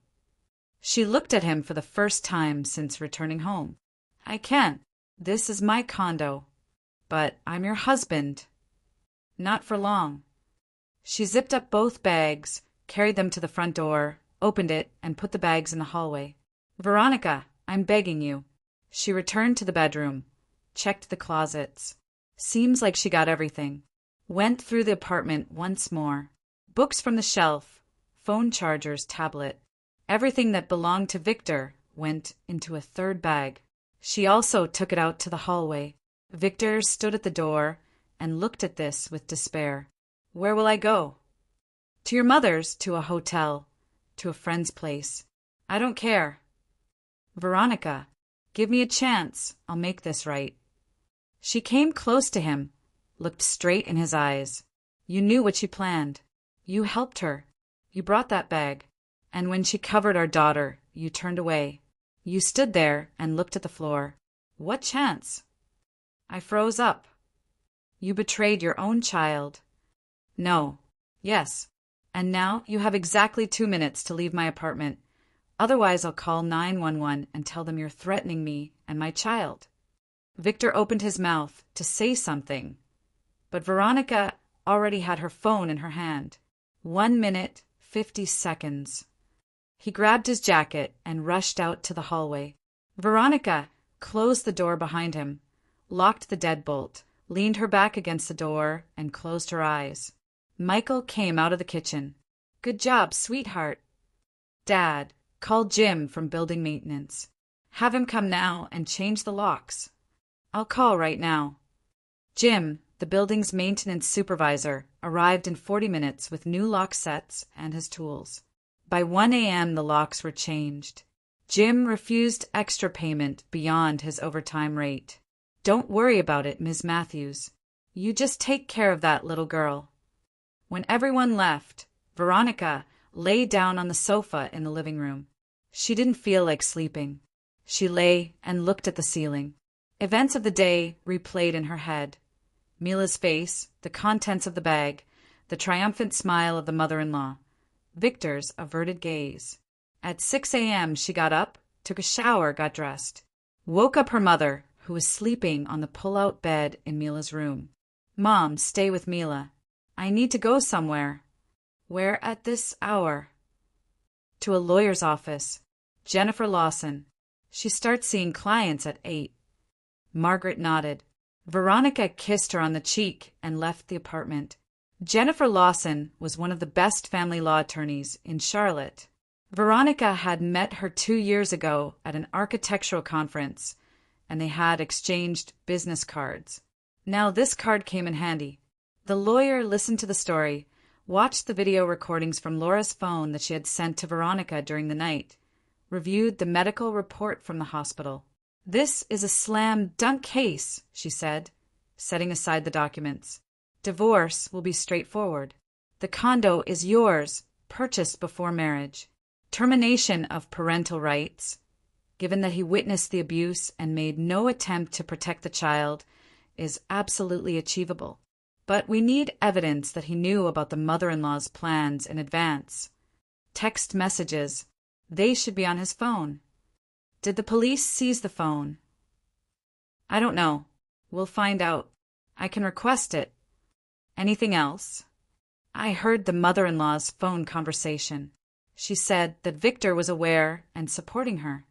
She looked at him for the first time since returning home. "I can't. This is my condo. But I'm your husband." "Not for long." She zipped up both bags, carried them to the front door, opened it, and put the bags in the hallway. "Veronica, I'm begging you." She returned to the bedroom, checked the closets. Seems like she got everything. Went through the apartment once more. Books from the shelf, phone chargers, tablet. Everything that belonged to Victor went into a third bag. She also took it out to the hallway. Victor stood at the door and looked at this with despair. Where will I go? To your mother's, to a hotel, to a friend's place. I don't care. Veronica, give me a chance. I'll make this right. She came close to him, looked straight in his eyes. You knew what she planned. You helped her. You brought that bag. And when she covered our daughter, you turned away. You stood there and looked at the floor. What chance? I froze up. You betrayed your own child. No. Yes. And now you have exactly 2 minutes to leave my apartment. Otherwise I'll call 911 and tell them you're threatening me and my child. Victor opened his mouth to say something, but Veronica already had her phone in her hand. 1 minute, 50 seconds. He grabbed his jacket and rushed out to the hallway. Veronica closed the door behind him, locked the deadbolt, leaned her back against the door, and closed her eyes. Michael came out of the kitchen. Good job, sweetheart. Dad, call Jim from building maintenance. Have him come now and change the locks. I'll call right now. Jim, the building's maintenance supervisor, arrived in 40 minutes with new lock sets and his tools. By 1 a.m. the locks were changed. Jim refused extra payment beyond his overtime rate. Don't worry about it, Ms. Matthews. You just take care of that little girl. When everyone left, Veronica lay down on the sofa in the living room. She didn't feel like sleeping. She lay and looked at the ceiling. Events of the day replayed in her head. Mila's face, the contents of the bag, the triumphant smile of the mother-in-law, Victor's averted gaze. At 6 a.m. she got up, took a shower, got dressed. Woke up her mother, who was sleeping on the pull-out bed in Mila's room. Mom, stay with Mila. I need to go somewhere. Where at this hour? To a lawyer's office. Jennifer Lawson. She starts seeing clients at 8. Margaret nodded. Veronica kissed her on the cheek and left the apartment. Jennifer Lawson was one of the best family law attorneys in Charlotte. Veronica had met her 2 years ago at an architectural conference, and they had exchanged business cards. Now this card came in handy. The lawyer listened to the story, watched the video recordings from Laura's phone that she had sent to Veronica during the night, reviewed the medical report from the hospital. This is a slam-dunk case, she said, setting aside the documents. Divorce will be straightforward. The condo is yours, purchased before marriage. Termination of parental rights, given that he witnessed the abuse and made no attempt to protect the child, is absolutely achievable. But we need evidence that he knew about the mother-in-law's plans in advance. Text messages. They should be on his phone. Did the police seize the phone? I don't know. We'll find out. I can request it. Anything else? I heard the mother-in-law's phone conversation. She said that Victor was aware and supporting her.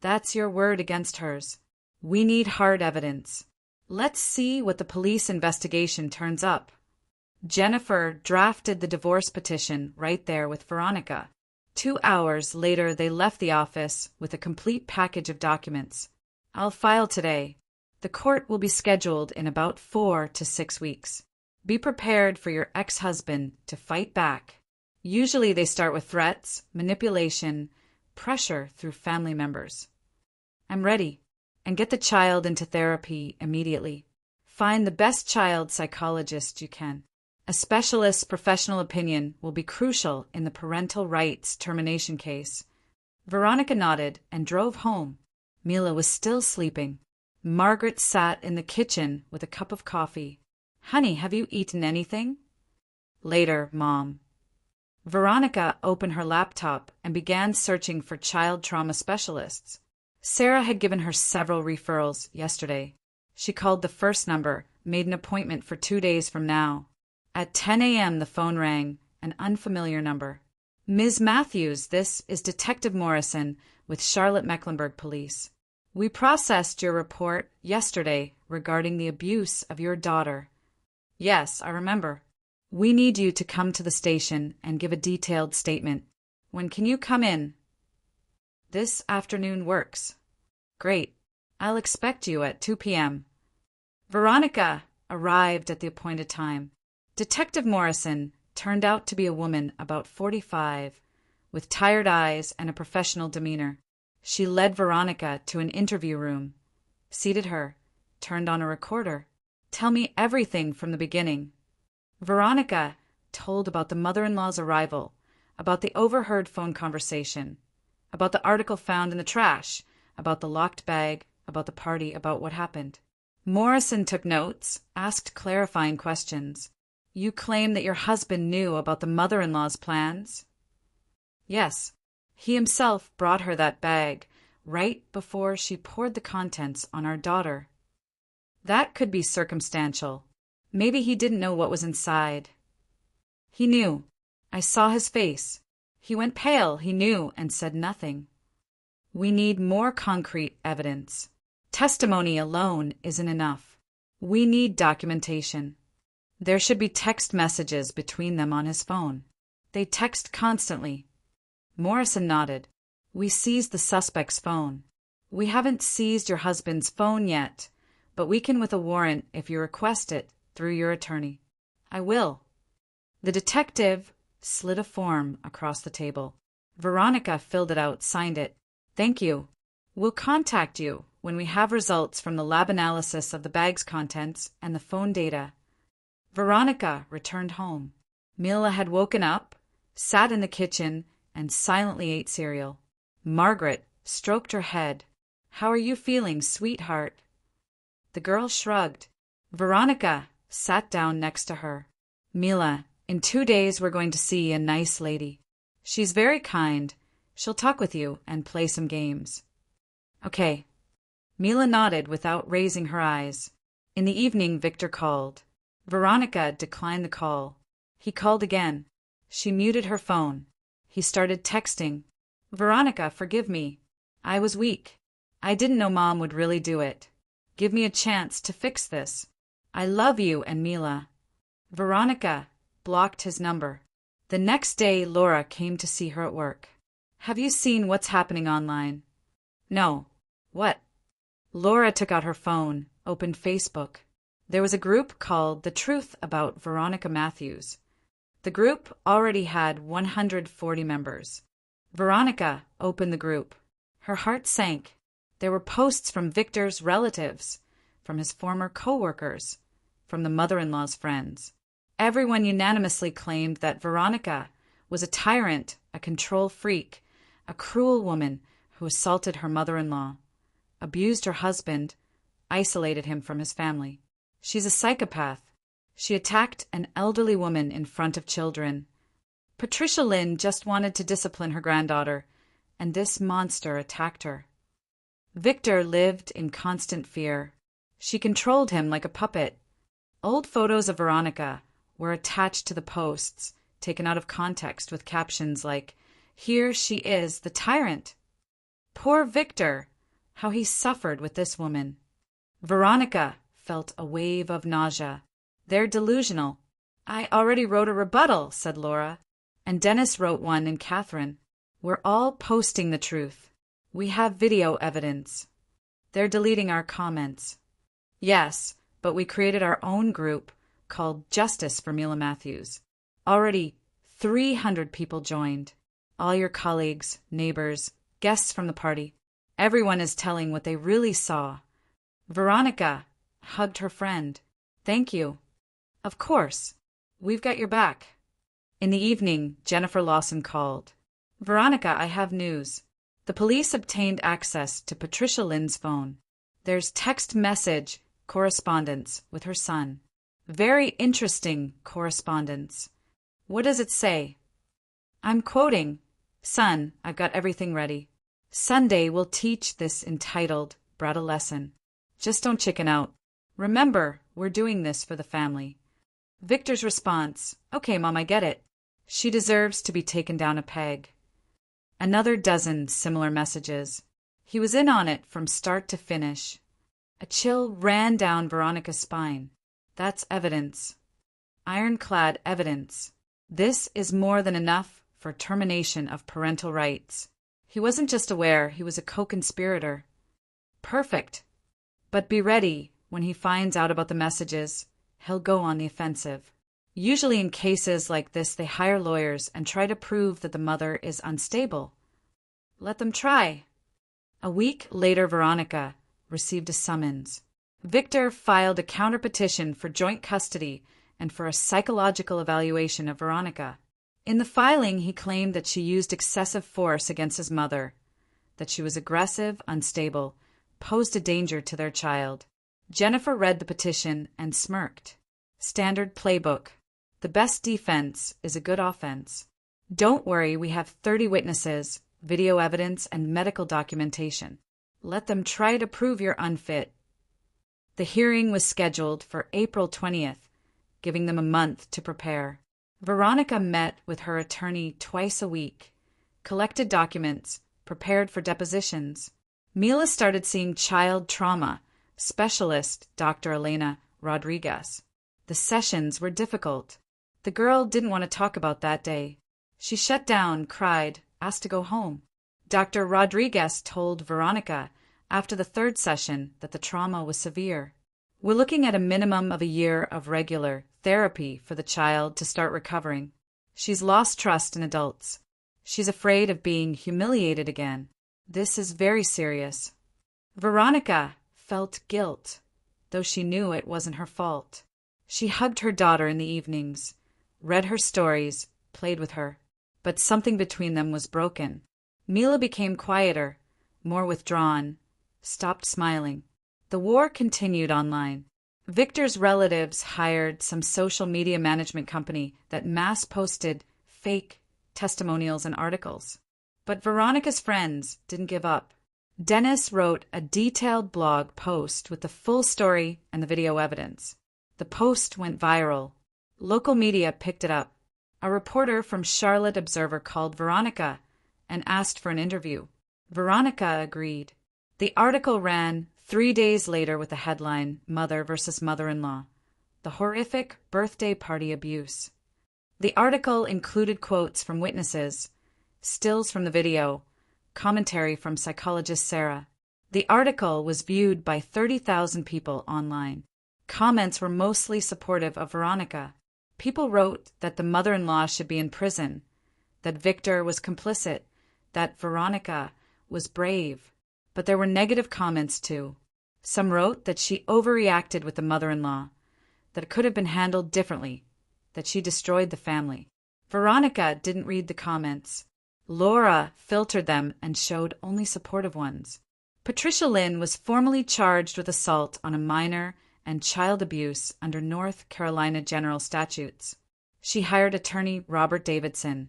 That's your word against hers. We need hard evidence. Let's see what the police investigation turns up. Jennifer drafted the divorce petition right there with Veronica. 2 hours later, they left the office with a complete package of documents. I'll file today. The court will be scheduled in about 4 to 6 weeks. Be prepared for your ex-husband to fight back. Usually they start with threats, manipulation, pressure through family members. I'm ready. And get the child into therapy immediately. Find the best child psychologist you can. A specialist's professional opinion will be crucial in the parental rights termination case. Veronica nodded and drove home. Mila was still sleeping. Margaret sat in the kitchen with a cup of coffee. Honey, have you eaten anything? Later, Mom. Veronica opened her laptop and began searching for child trauma specialists. Sarah had given her several referrals yesterday. She called the first number, made an appointment for 2 days from now. At 10 a.m. the phone rang, an unfamiliar number. Ms. Matthews, this is Detective Morrison with Charlotte Mecklenburg Police. We processed your report yesterday regarding the abuse of your daughter. Yes, I remember. We need you to come to the station and give a detailed statement. When can you come in? This afternoon works. Great. I'll expect you at 2 p.m. Veronica arrived at the appointed time. Detective Morrison turned out to be a woman about 45, with tired eyes and a professional demeanor. She led Veronica to an interview room, seated her, turned on a recorder. Tell me everything from the beginning. Veronica told about the mother-in-law's arrival, about the overheard phone conversation, about the article found in the trash, about the locked bag, about the party, about what happened. Morrison took notes, asked clarifying questions. You claim that your husband knew about the mother-in-law's plans? Yes. He himself brought her that bag right before she poured the contents on our daughter. That could be circumstantial. Maybe he didn't know what was inside. He knew. I saw his face. He went pale, he knew, and said nothing. We need more concrete evidence. Testimony alone isn't enough. We need documentation. There should be text messages between them on his phone. They text constantly. Morrison nodded. We seized the suspect's phone. We haven't seized your husband's phone yet, but we can with a warrant if you request it through your attorney. I will. The detective slid a form across the table. Veronica filled it out, signed it. Thank you. We'll contact you when we have results from the lab analysis of the bag's contents and the phone data. Veronica returned home. Mila had woken up, sat in the kitchen, and silently ate cereal. Margaret stroked her head. How are you feeling, sweetheart? The girl shrugged. Veronica sat down next to her. Mila, in 2 days we're going to see a nice lady. She's very kind. She'll talk with you and play some games. Okay. Mila nodded without raising her eyes. In the evening, Victor called. Veronica declined the call. He called again. She muted her phone. He started texting. Veronica, forgive me. I was weak. I didn't know Mom would really do it. Give me a chance to fix this. I love you and Mila. Veronica blocked his number. The next day, Laura came to see her at work. Have you seen what's happening online? No. What? Laura took out her phone, opened Facebook. There was a group called The Truth About Veronica Matthews. The group already had 140 members. Veronica opened the group. Her heart sank. There were posts from Victor's relatives, from his former co-workers, from the mother-in-law's friends. Everyone unanimously claimed that Veronica was a tyrant, a control freak, a cruel woman who assaulted her mother-in-law, abused her husband, isolated him from his family. She's a psychopath. She attacked an elderly woman in front of children. Patricia Lynn just wanted to discipline her granddaughter, and this monster attacked her. Victor lived in constant fear. She controlled him like a puppet. Old photos of Veronica were attached to the posts, taken out of context with captions like, "Here she is, the tyrant." Poor Victor, how he suffered with this woman. Veronica felt a wave of nausea. They're delusional. I already wrote a rebuttal, said Laura. And Dennis wrote one and Catherine. We're all posting the truth. We have video evidence. They're deleting our comments. Yes, but we created our own group called Justice for Mila Matthews. Already 300 people joined. All your colleagues, neighbors, guests from the party. Everyone is telling what they really saw. Veronica hugged her friend. Thank you. Of course. We've got your back. In the evening, Jennifer Lawson called. Veronica, I have news. The police obtained access to Patricia Lynn's phone. There's text message correspondence with her son. Very interesting correspondence. What does it say? I'm quoting. Son, I've got everything ready. Sunday we'll teach this entitled brat a lesson. Just don't chicken out. Remember, we're doing this for the family. Victor's response, okay, Mom, I get it. She deserves to be taken down a peg. Another dozen similar messages. He was in on it from start to finish. A chill ran down Veronica's spine. That's evidence. Ironclad evidence. This is more than enough for termination of parental rights. He wasn't just aware, he was a co-conspirator. Perfect. But be ready, when he finds out about the messages, he'll go on the offensive. Usually in cases like this, they hire lawyers and try to prove that the mother is unstable. Let them try. A week later, Veronica received a summons. Victor filed a counterpetition for joint custody and for a psychological evaluation of Veronica. In the filing, he claimed that she used excessive force against his mother, that she was aggressive, unstable, posed a danger to their child. Jennifer read the petition and smirked. Standard playbook. The best defense is a good offense. Don't worry, we have 30 witnesses, video evidence, and medical documentation. Let them try to prove you're unfit. The hearing was scheduled for April 20th, giving them a month to prepare. Veronica met with her attorney twice a week, collected documents, prepared for depositions. Mila started seeing child trauma specialist Dr. Elena Rodriguez. The sessions were difficult. The girl didn't want to talk about that day. She shut down, cried, asked to go home. Dr. Rodriguez told Veronica after the third session that the trauma was severe. We're looking at a minimum of a year of regular therapy for the child to start recovering. She's lost trust in adults. She's afraid of being humiliated again. This is very serious. Veronica felt guilt, though she knew it wasn't her fault. She hugged her daughter in the evenings, read her stories, played with her. But something between them was broken. Mila became quieter, more withdrawn, stopped smiling. The war continued online. Victor's relatives hired some social media management company that mass-posted fake testimonials and articles. But Veronica's friends didn't give up. Dennis wrote a detailed blog post with the full story and the video evidence. The post went viral. Local media picked it up. A reporter from Charlotte Observer called Veronica and asked for an interview. Veronica agreed. The article ran 3 days later with the headline, Mother versus Mother-in-Law, the horrific birthday party abuse. The article included quotes from witnesses, stills from the video, commentary from psychologist Sarah. The article was viewed by 30,000 people online. Comments were mostly supportive of Veronica. People wrote that the mother-in-law should be in prison, that Victor was complicit, that Veronica was brave. But there were negative comments too. Some wrote that she overreacted with the mother-in-law, that it could have been handled differently, that she destroyed the family. Veronica didn't read the comments. Laura filtered them and showed only supportive ones. Patricia Lynn was formally charged with assault on a minor and child abuse under North Carolina general statutes. She hired attorney Robert Davidson,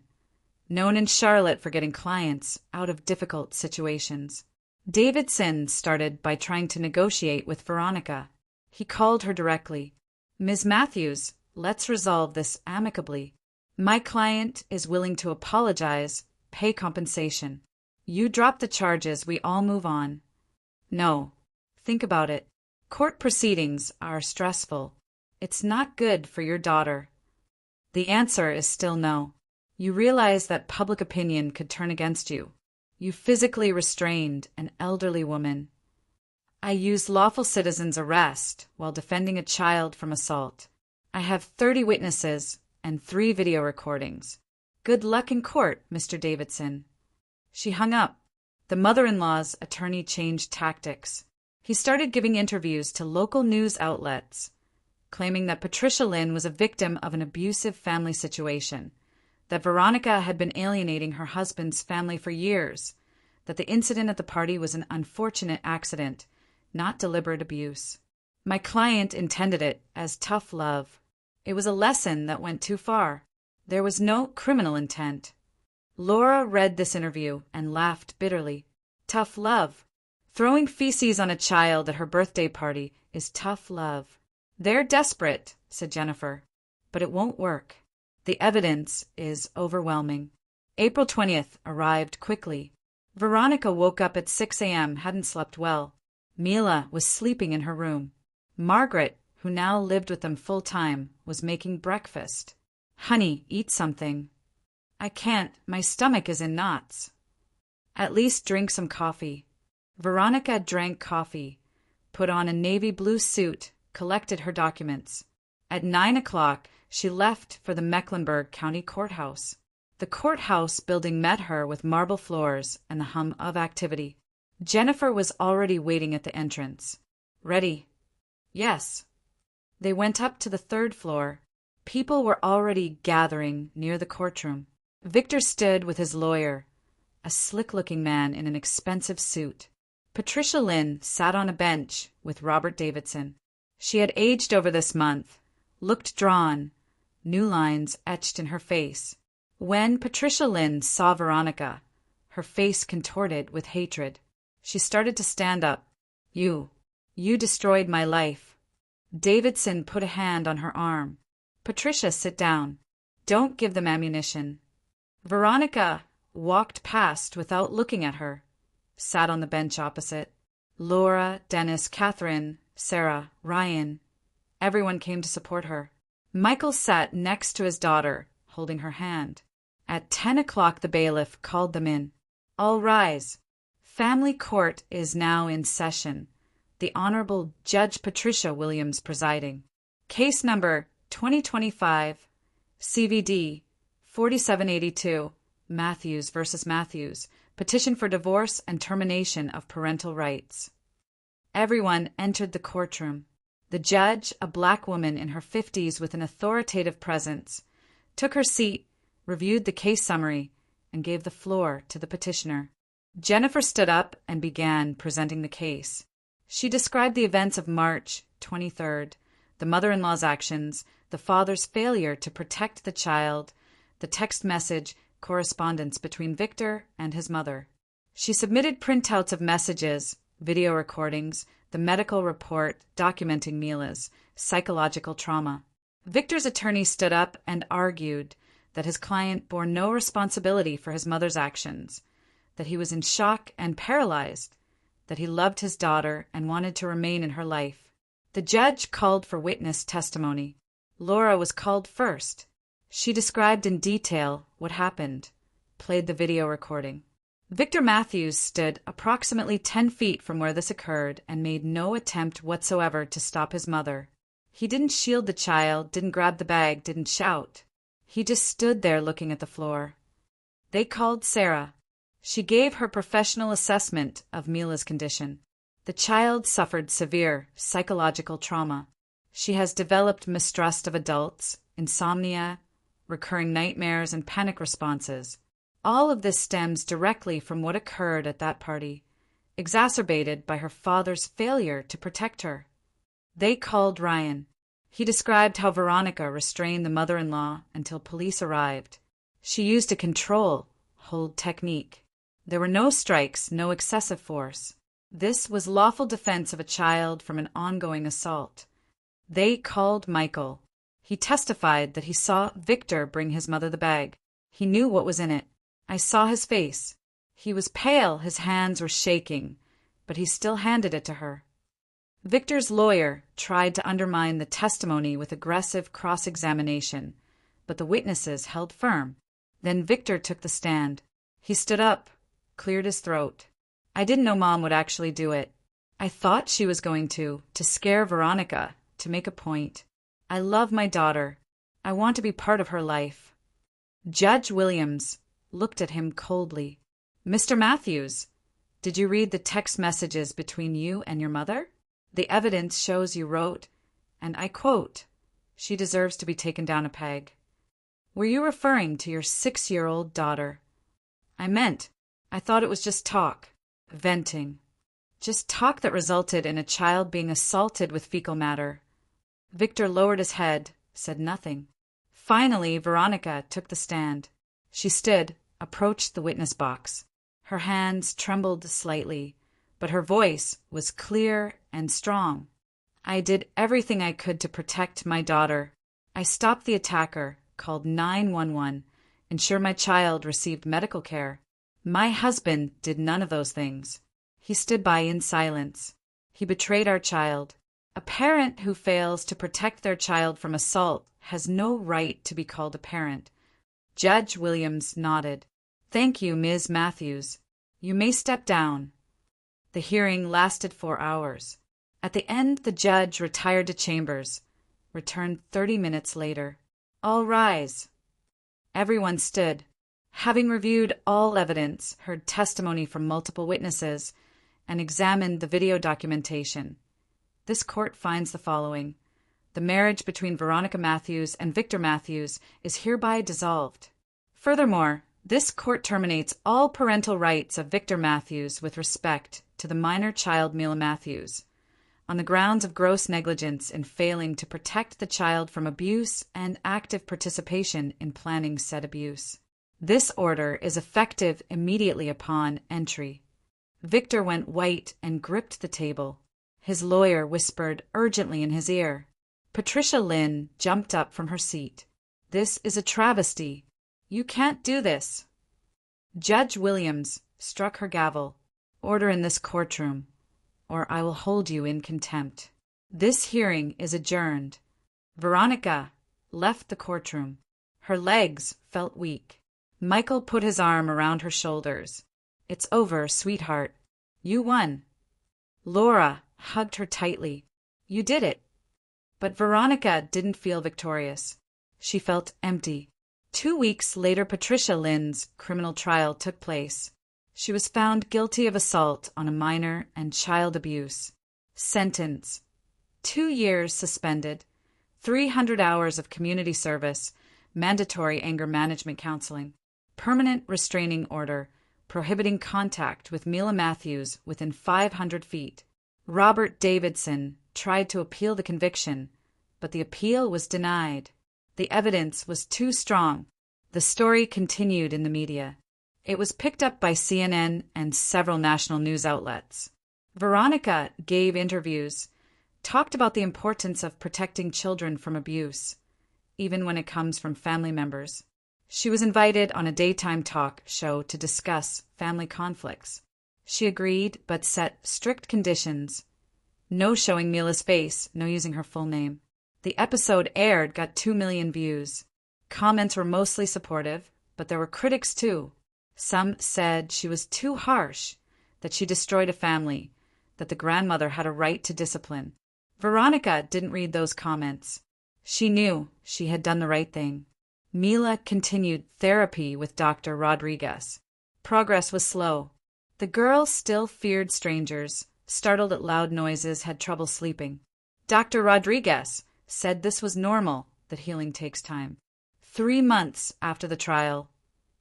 known in Charlotte for getting clients out of difficult situations. Davidson started by trying to negotiate with Veronica. He called her directly. Ms. Matthews, let's resolve this amicably. My client is willing to apologize, pay compensation. You drop the charges, we all move on. No. Think about it. Court proceedings are stressful. It's not good for your daughter. The answer is still no. You realize that public opinion could turn against you. You physically restrained an elderly woman. I used lawful citizen's arrest while defending a child from assault. I have 30 witnesses and 3 video recordings. Good luck in court, Mr. Davidson. She hung up. The mother-in-law's attorney changed tactics. He started giving interviews to local news outlets, claiming that Patricia Lynn was a victim of an abusive family situation, that Veronica had been alienating her husband's family for years, that the incident at the party was an unfortunate accident, not deliberate abuse. My client intended it as tough love. It was a lesson that went too far. There was no criminal intent. Laura read this interview and laughed bitterly. Tough love. Throwing feces on a child at her birthday party is tough love. They're desperate, said Jennifer, but it won't work. The evidence is overwhelming. April 20th arrived quickly. Veronica woke up at 6 a.m., hadn't slept well. Mila was sleeping in her room. Margaret, who now lived with them full-time, was making breakfast. Honey, eat something. I can't. My stomach is in knots. At least drink some coffee. Veronica drank coffee, put on a navy blue suit, collected her documents. At 9 o'clock, she left for the Mecklenburg County Courthouse. The courthouse building met her with marble floors and the hum of activity. Jennifer was already waiting at the entrance. Ready? Yes. They went up to the third floor. People were already gathering near the courtroom. Victor stood with his lawyer, a slick-looking man in an expensive suit. Patricia Lynn sat on a bench with Robert Davidson. She had aged over this month, looked drawn, new lines etched in her face. When Patricia Lynn saw Veronica, her face contorted with hatred. She started to stand up. You destroyed my life. Davidson put a hand on her arm. Patricia, sit down. Don't give them ammunition. Veronica walked past without looking at her, sat on the bench opposite. Laura, Dennis, Catherine, Sarah, Ryan, everyone came to support her. Michael sat next to his daughter, holding her hand. At 10 o'clock the bailiff called them in. All rise. Family court is now in session. The Honorable Judge Patricia Williams presiding. Case number 2025 CVD 4782 Matthews v. Matthews. Petition for divorce and termination of parental rights. Everyone entered the courtroom. The judge, a black woman in her 50s with an authoritative presence, took her seat, reviewed the case summary, and gave the floor to the petitioner. Jennifer stood up and began presenting the case. She described the events of March 23rd, the mother-in-law's actions, the father's failure to protect the child, the text message correspondence between Victor and his mother. She submitted printouts of messages, video recordings, the medical report documenting Mila's psychological trauma. Victor's attorney stood up and argued that his client bore no responsibility for his mother's actions, that he was in shock and paralyzed, that he loved his daughter and wanted to remain in her life. The judge called for witness testimony. Laura was called first. She described in detail what happened, played the video recording. Victor Matthews stood approximately 10 feet from where this occurred and made no attempt whatsoever to stop his mother. He didn't shield the child, didn't grab the bag, didn't shout. He just stood there looking at the floor. They called Sarah. She gave her professional assessment of Mila's condition. The child suffered severe psychological trauma. She has developed mistrust of adults, insomnia, recurring nightmares, and panic responses. All of this stems directly from what occurred at that party, exacerbated by her father's failure to protect her. They called Ryan. He described how Veronica restrained the mother-in-law until police arrived. She used a hold technique. There were no strikes, no excessive force. This was lawful defense of a child from an ongoing assault. They called Michael. He testified that he saw Victor bring his mother the bag. He knew what was in it. I saw his face. He was pale, his hands were shaking, but he still handed it to her. Victor's lawyer tried to undermine the testimony with aggressive cross-examination, but the witnesses held firm. Then Victor took the stand. He stood up, cleared his throat. I didn't know Mom would actually do it. I thought she was going to scare Veronica, to make a point. I love my daughter. I want to be part of her life. Judge Williams looked at him coldly. Mr. Matthews, did you read the text messages between you and your mother? The evidence shows you wrote, and I quote, "She deserves to be taken down a peg." Were you referring to your 6-year-old daughter? I thought it was just talk, venting. Just talk that resulted in a child being assaulted with fecal matter. Victor lowered his head, said nothing. Finally, Veronica took the stand. She stood, approached the witness box. Her hands trembled slightly, but her voice was clear and strong. I did everything I could to protect my daughter. I stopped the attacker, called 911, ensured my child received medical care. My husband did none of those things. He stood by in silence. He betrayed our child. A parent who fails to protect their child from assault has no right to be called a parent. Judge Williams nodded. "Thank you, Ms. Matthews. You may step down." The hearing lasted 4 hours. At the end, the judge retired to chambers, returned 30 minutes later. "All rise." Everyone stood. Having reviewed all evidence, heard testimony from multiple witnesses, and examined the video documentation, this court finds the following. The marriage between Veronica Matthews and Victor Matthews is hereby dissolved. Furthermore, this court terminates all parental rights of Victor Matthews with respect to the minor child Mila Matthews, on the grounds of gross negligence in failing to protect the child from abuse and active participation in planning said abuse. This order is effective immediately upon entry. Victor went white and gripped the table. His lawyer whispered urgently in his ear. Patricia Lynn jumped up from her seat. "This is a travesty. You can't do this." Judge Williams struck her gavel. "Order in this courtroom, or I will hold you in contempt." This hearing is adjourned. Veronica left the courtroom. Her legs felt weak. Michael put his arm around her shoulders. "It's over, sweetheart. You won." Laura hugged her tightly. "You did it." But Veronica didn't feel victorious. She felt empty. 2 weeks later, Patricia Lynn's criminal trial took place. She was found guilty of assault on a minor and child abuse. Sentence: 2 years suspended, 300 hours of community service, mandatory anger management counseling, permanent restraining order prohibiting contact with Mila Matthews within 500 feet. Robert Davidson tried to appeal the conviction, but the appeal was denied. The evidence was too strong. The story continued in the media. It was picked up by CNN and several national news outlets. Veronica gave interviews, talked about the importance of protecting children from abuse, even when it comes from family members. She was invited on a daytime talk show to discuss family conflicts. She agreed, but set strict conditions. No showing Mila's face, no using her full name. The episode aired got 2 million views. Comments were mostly supportive, but there were critics too. Some said she was too harsh, that she destroyed a family, that the grandmother had a right to discipline. Veronica didn't read those comments. She knew she had done the right thing. Mila continued therapy with Dr. Rodriguez. Progress was slow. The girl still feared strangers, startled at loud noises, had trouble sleeping. Dr. Rodriguez said this was normal, that healing takes time. 3 months after the trial,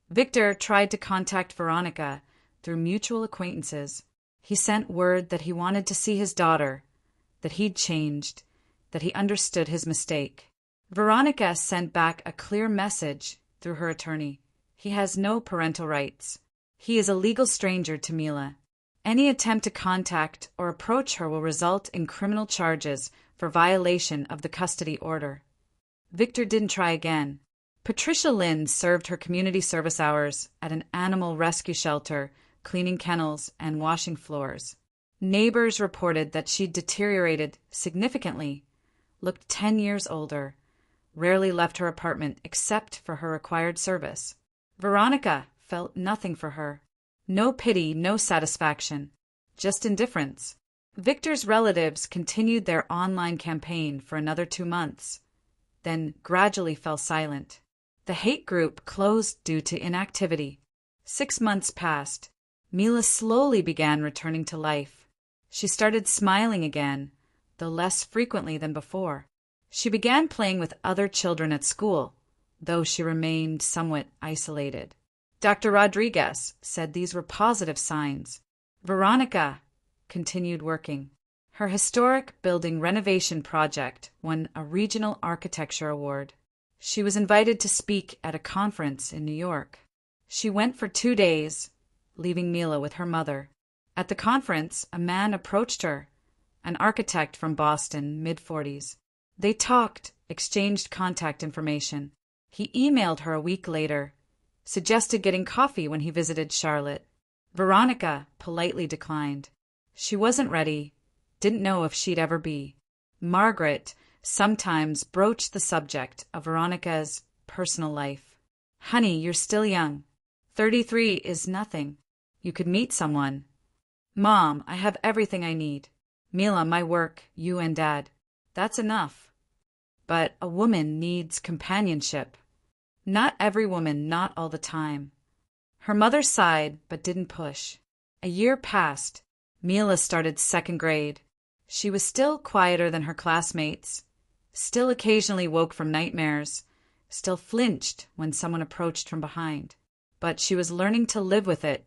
Victor tried to contact Veronica through mutual acquaintances. He sent word that he wanted to see his daughter, that he'd changed, that he understood his mistake. Veronica sent back a clear message through her attorney. He has no parental rights. He is a legal stranger to Mila. Any attempt to contact or approach her will result in criminal charges for violation of the custody order. Victor didn't try again. Patricia Lynn served her community service hours at an animal rescue shelter, cleaning kennels and washing floors. Neighbors reported that she'd deteriorated significantly, looked 10 years older, rarely left her apartment except for her required service. Veronica felt nothing for her. No pity, no satisfaction, just indifference. Victor's relatives continued their online campaign for another 2 months, then gradually fell silent. The hate group closed due to inactivity. 6 months passed. Mila slowly began returning to life. She started smiling again, though less frequently than before. She began playing with other children at school, though she remained somewhat isolated. Dr. Rodriguez said these were positive signs. Veronica continued working. Her historic building renovation project won a regional architecture award. She was invited to speak at a conference in New York. She went for 2 days, leaving Mila with her mother. At the conference, a man approached her, an architect from Boston, mid-40s. They talked, exchanged contact information. He emailed her a week later, suggested getting coffee when he visited Charlotte. Veronica politely declined. She wasn't ready, didn't know if she'd ever be. Margaret sometimes broached the subject of Veronica's personal life. Honey, you're still young. 33 is nothing. You could meet someone. Mom, I have everything I need. Mila, my work, you and Dad. That's enough. But a woman needs companionship. Not every woman, not all the time. Her mother sighed, but didn't push. A year passed. Mila started second grade. She was still quieter than her classmates, still occasionally woke from nightmares, still flinched when someone approached from behind. But she was learning to live with it,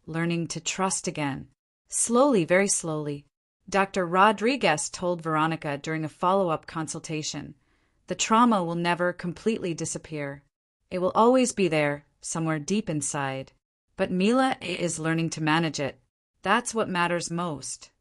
learning to trust again. Slowly, very slowly. Dr. Rodriguez told Veronica during a follow-up consultation, the trauma will never completely disappear. It will always be there, somewhere deep inside. But Mila is learning to manage it. That's what matters most.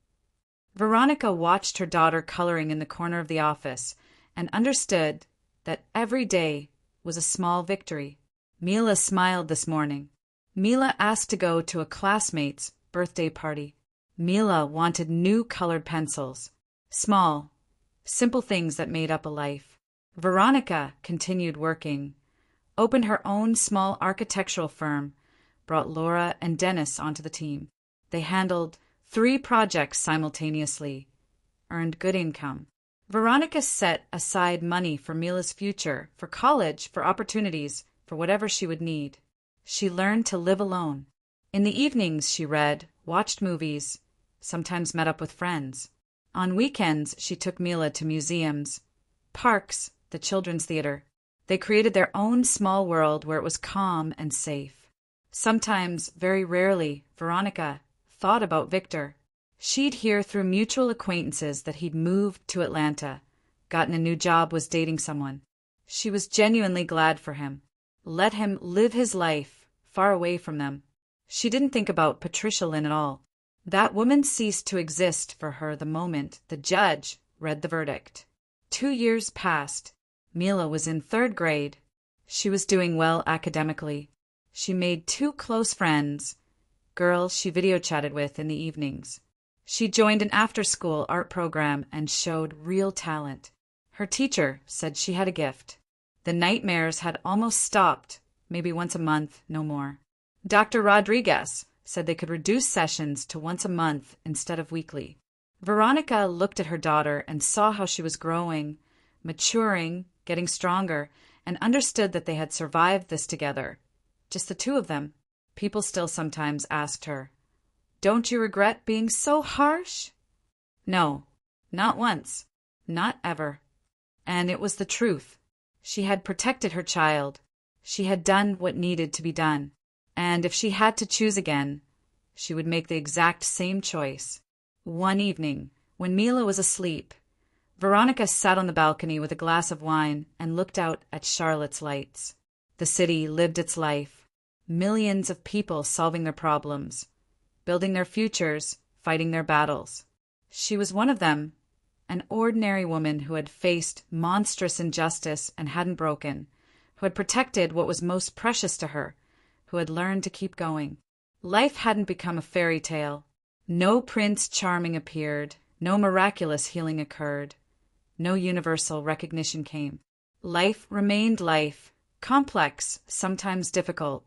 Veronica watched her daughter coloring in the corner of the office and understood that every day was a small victory. Mila smiled this morning. Mila asked to go to a classmate's birthday party. Mila wanted new colored pencils. Small, simple things that made up a life. Veronica continued working, opened her own small architectural firm, brought Laura and Dennis onto the team. They handled 3 projects simultaneously, earned good income. Veronica set aside money for Mila's future, for college, for opportunities, for whatever she would need. She learned to live alone. In the evenings she read, watched movies, sometimes met up with friends. On weekends she took Mila to museums, parks, the children's theater. They created their own small world where it was calm and safe. Sometimes, very rarely, Veronica thought about Victor. She'd hear through mutual acquaintances that he'd moved to Atlanta, gotten a new job, was dating someone. She was genuinely glad for him. Let him live his life, far away from them. She didn't think about Patricia Lynn at all. That woman ceased to exist for her the moment the judge read the verdict. 2 years passed. Mila was in 3rd grade. She was doing well academically. She made 2 close friends, girls she video chatted with in the evenings. She joined an after-school art program and showed real talent. Her teacher said she had a gift. The nightmares had almost stopped, maybe once a month, no more. Dr. Rodriguez said they could reduce sessions to once a month instead of weekly. Veronica looked at her daughter and saw how she was growing, maturing, getting stronger, and understood that they had survived this together. Just the 2 of them. People still sometimes asked her, "Don't you regret being so harsh?" No, not once, not ever. And it was the truth. She had protected her child. She had done what needed to be done. And if she had to choose again, she would make the exact same choice. One evening, when Mila was asleep, Veronica sat on the balcony with a glass of wine and looked out at Charlotte's lights. The city lived its life. Millions of people solving their problems, building their futures, fighting their battles. She was one of them, an ordinary woman who had faced monstrous injustice and hadn't broken, who had protected what was most precious to her, who had learned to keep going. Life hadn't become a fairy tale. No Prince Charming appeared, no miraculous healing occurred, no universal recognition came. Life remained life, complex, sometimes difficult,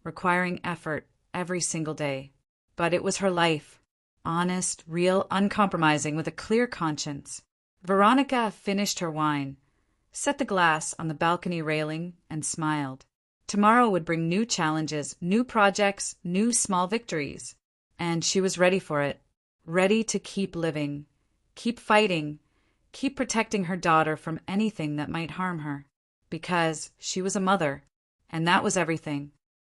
requiring effort every single day. But it was her life, honest, real, uncompromising, with a clear conscience. Veronica finished her wine, set the glass on the balcony railing, and smiled. Tomorrow would bring new challenges, new projects, new small victories. And she was ready for it, ready to keep living, keep fighting, keep protecting her daughter from anything that might harm her. Because she was a mother, and that was everything.